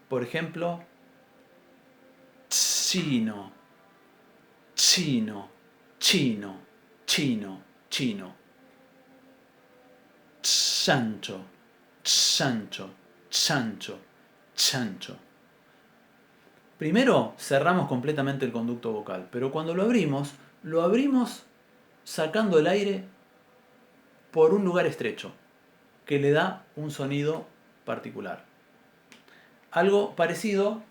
Por ejemplo, chino, chino, chino, chino, chino. Chancho, chancho, chancho, chancho. Primero cerramos completamente el conducto vocal, pero cuando lo abrimos sacando el aire por un lugar estrecho. que le da un sonido particular. Algo parecido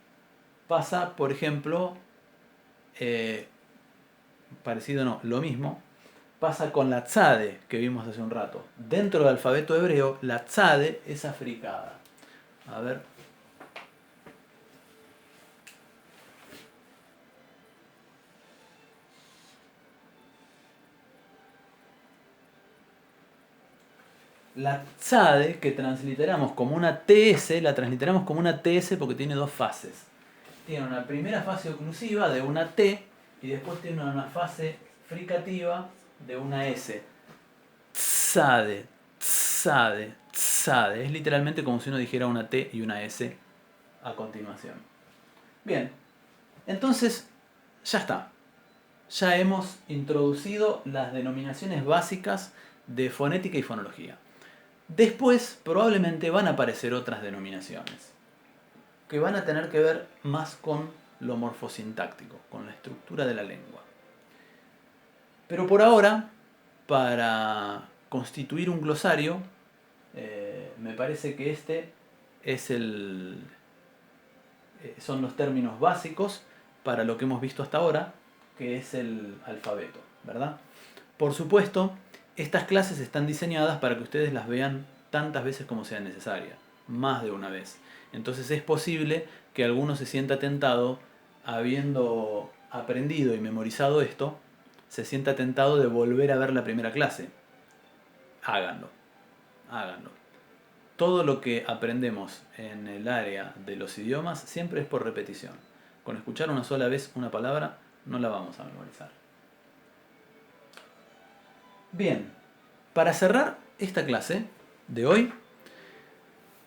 pasa, por ejemplo, parecido no, lo mismo, pasa con la tzade que vimos hace un rato. Dentro del alfabeto hebreo, la tzade es africada. A ver. La tzade, que transliteramos como una TS, la transliteramos como una TS porque tiene dos fases. Tiene una primera fase oclusiva de una T y después tiene una fase fricativa de una S. Tzade, tzade, tzade. Es literalmente como si uno dijera una T y una S a continuación. Bien, entonces ya está. Ya hemos introducido las denominaciones básicas de fonética y fonología. Después probablemente van a aparecer otras denominaciones que van a tener que ver más con lo morfosintáctico, con la estructura de la lengua. Pero por ahora, para constituir un glosario, me parece que son los términos básicos para lo que hemos visto hasta ahora, que es el alfabeto, ¿verdad? Por supuesto, estas clases están diseñadas para que ustedes las vean tantas veces como sea necesaria, más de una vez. Entonces es posible que alguno se sienta tentado, habiendo aprendido y memorizado esto, se sienta tentado de volver a ver la primera clase. Háganlo, háganlo. Todo lo que aprendemos en el área de los idiomas siempre es por repetición. Con escuchar una sola vez una palabra no la vamos a memorizar. Bien, para cerrar esta clase de hoy,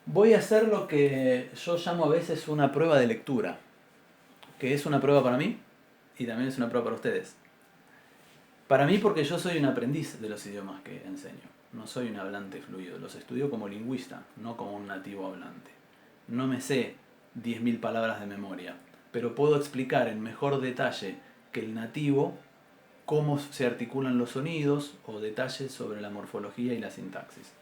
voy a hacer lo que yo llamo a veces una prueba de lectura, que es una prueba para mí y también es una prueba para ustedes. Para mí porque yo soy un aprendiz de los idiomas que enseño, no soy un hablante fluido, los estudio como lingüista, no como un nativo hablante. No me sé 10.000 palabras de memoria, pero puedo explicar en mejor detalle que el nativo cómo se articulan los sonidos o detalles sobre la morfología y la sintaxis.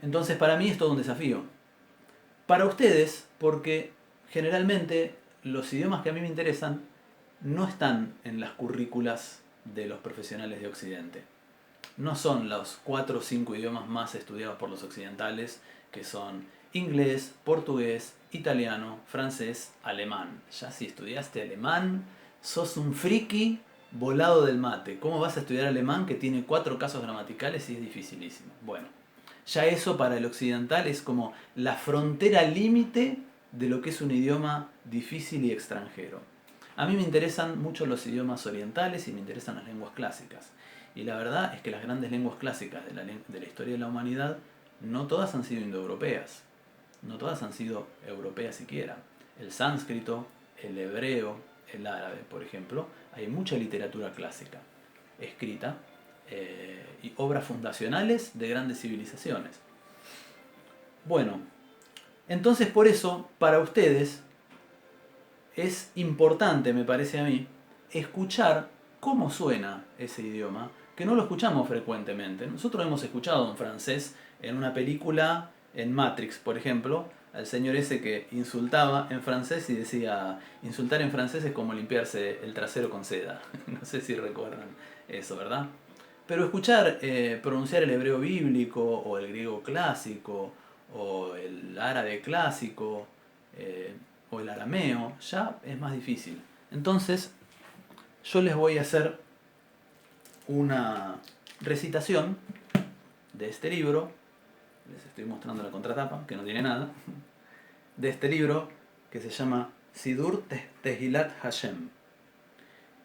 Entonces para mí es todo un desafío. Para ustedes, porque generalmente los idiomas que a mí me interesan no están en las currículas de los profesionales de Occidente. No son los 4 o 5 idiomas más estudiados por los occidentales, que son inglés, portugués, italiano, francés, alemán. Ya si estudiaste alemán, sos un friki volado del mate. ¿Cómo vas a estudiar alemán que tiene 4 casos gramaticales y es dificilísimo? Bueno, ya eso para el occidental es como la frontera límite de lo que es un idioma difícil y extranjero. A mí me interesan mucho los idiomas orientales y me interesan las lenguas clásicas. Y la verdad es que las grandes lenguas clásicas de la historia de la humanidad no todas han sido indoeuropeas. No todas han sido europeas siquiera. El sánscrito, el hebreo, el árabe, por ejemplo, hay mucha literatura clásica escrita y obras fundacionales de grandes civilizaciones. Bueno, entonces por eso, para ustedes, es importante, me parece a mí, escuchar cómo suena ese idioma, que no lo escuchamos frecuentemente. Nosotros hemos escuchado en francés en una película, en Matrix, por ejemplo, al señor ese que insultaba en francés y decía, insultar en francés es como limpiarse el trasero con seda. No sé si recuerdan eso, ¿verdad? Pero escuchar pronunciar el hebreo bíblico o el griego clásico o el árabe clásico o el arameo ya es más difícil. Entonces yo les voy a hacer una recitación de este libro. Les estoy mostrando la contratapa, que no tiene nada. De este libro que se llama Sidur Tehilat Hashem.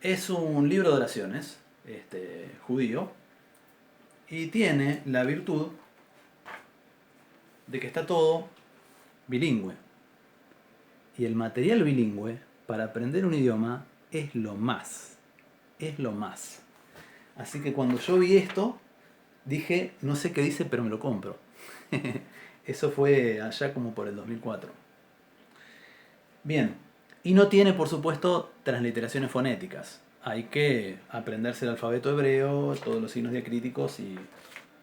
Es un libro de oraciones judío y tiene la virtud de que está todo bilingüe. Y el material bilingüe para aprender un idioma es lo más. Es lo más. Así que cuando yo vi esto, dije, no sé qué dice, pero me lo compro. Eso fue allá como por el 2004. Bien, y no tiene por supuesto transliteraciones fonéticas. Hay que aprenderse el alfabeto hebreo, todos los signos diacríticos y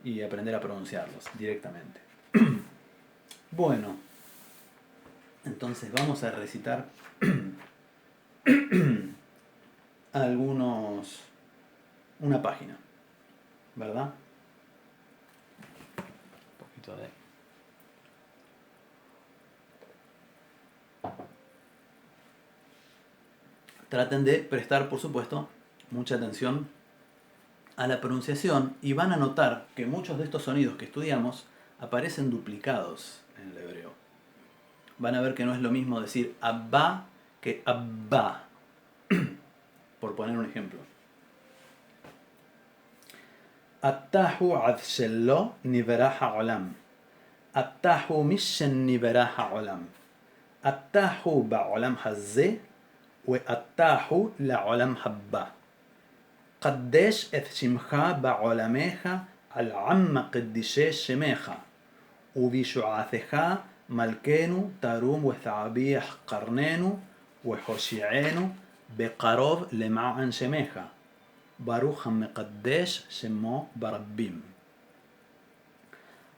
y aprender a pronunciarlos directamente. Bueno, entonces vamos a recitar una página, ¿verdad? Un poquito de... Traten de prestar, por supuesto, mucha atención a la pronunciación y van a notar que muchos de estos sonidos que estudiamos aparecen duplicados en el hebreo. Van a ver que no es lo mismo decir abba que abba, por poner un ejemplo. Attahu adshelo nivera ha'olam. Attahu mishen nivera ha'olam. Attahu ba'olam hazeh ואתהו לעולם הבא. קדש את שמך בעולמך על עם קדישי שמך, ובישועתך מלכנו תרום ותעביח קרננו וחושיענו בקרוב למען שמך. ברוך המקדש שמו ברבים.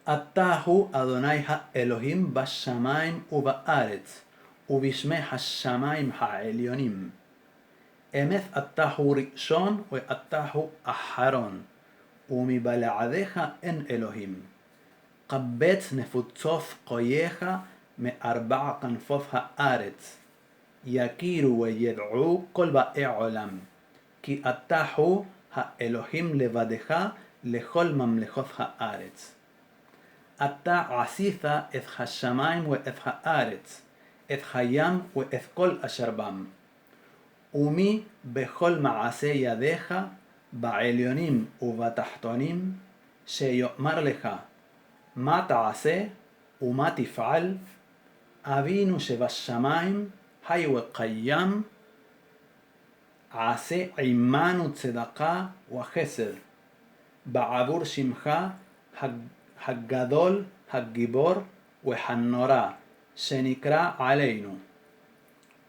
אתהו אדוני האלוהים בשמיים ובארץ, ובשמי השמיים העליונים. אמeth אתהו ראשון ואתהו אחרון, ומבלעדיך אין אלוהים. קבץ נפוצות קוייך מארבע כנפות הארץ. יכירו וידעו כל באי עולם, כי אתהו האלוהים לבדך לכל ממלכות הארץ. אתה עשית את השמיים ואת הארץ, את הים ואת כל אשר בם. ומי בכל מעשה ידיך בעליונים ובתחתונים, שיאמר לך מה תעשה ומה תפעל, אבינו שבשמיים חי וקיים, עשה עמנו צדקה וחסד, בעבור שמך הגדול, הגיבור והנורא, שנקרא עלינו.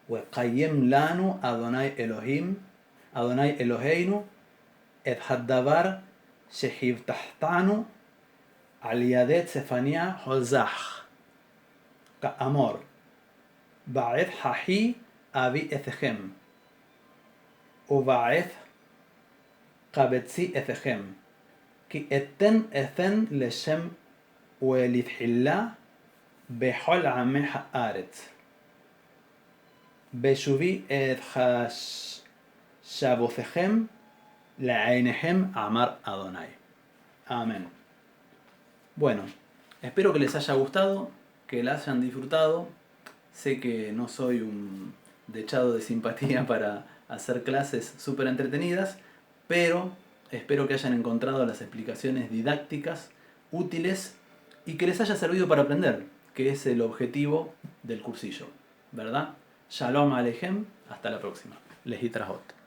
וקיים לנו אדוני אלוהינו את הדבר שהבטחתנו על ידי צפניה חוזך, כאמור, בעת אחי אביא אתכם, ובעת קבצי אתכם, כי אתן לשם ולתחילה בכל עמי הארץ. בשובי את שבותיכם לעיניכם אמר אדוני. Amén. Bueno, espero que les haya gustado, que la hayan disfrutado. Sé que no soy un dechado de simpatía para hacer clases súper entretenidas, pero espero que hayan encontrado las explicaciones didácticas útiles y que les haya servido para aprender, que es el objetivo del cursillo, ¿verdad? Shalom Aleichem, hasta la próxima. Lehitrahot.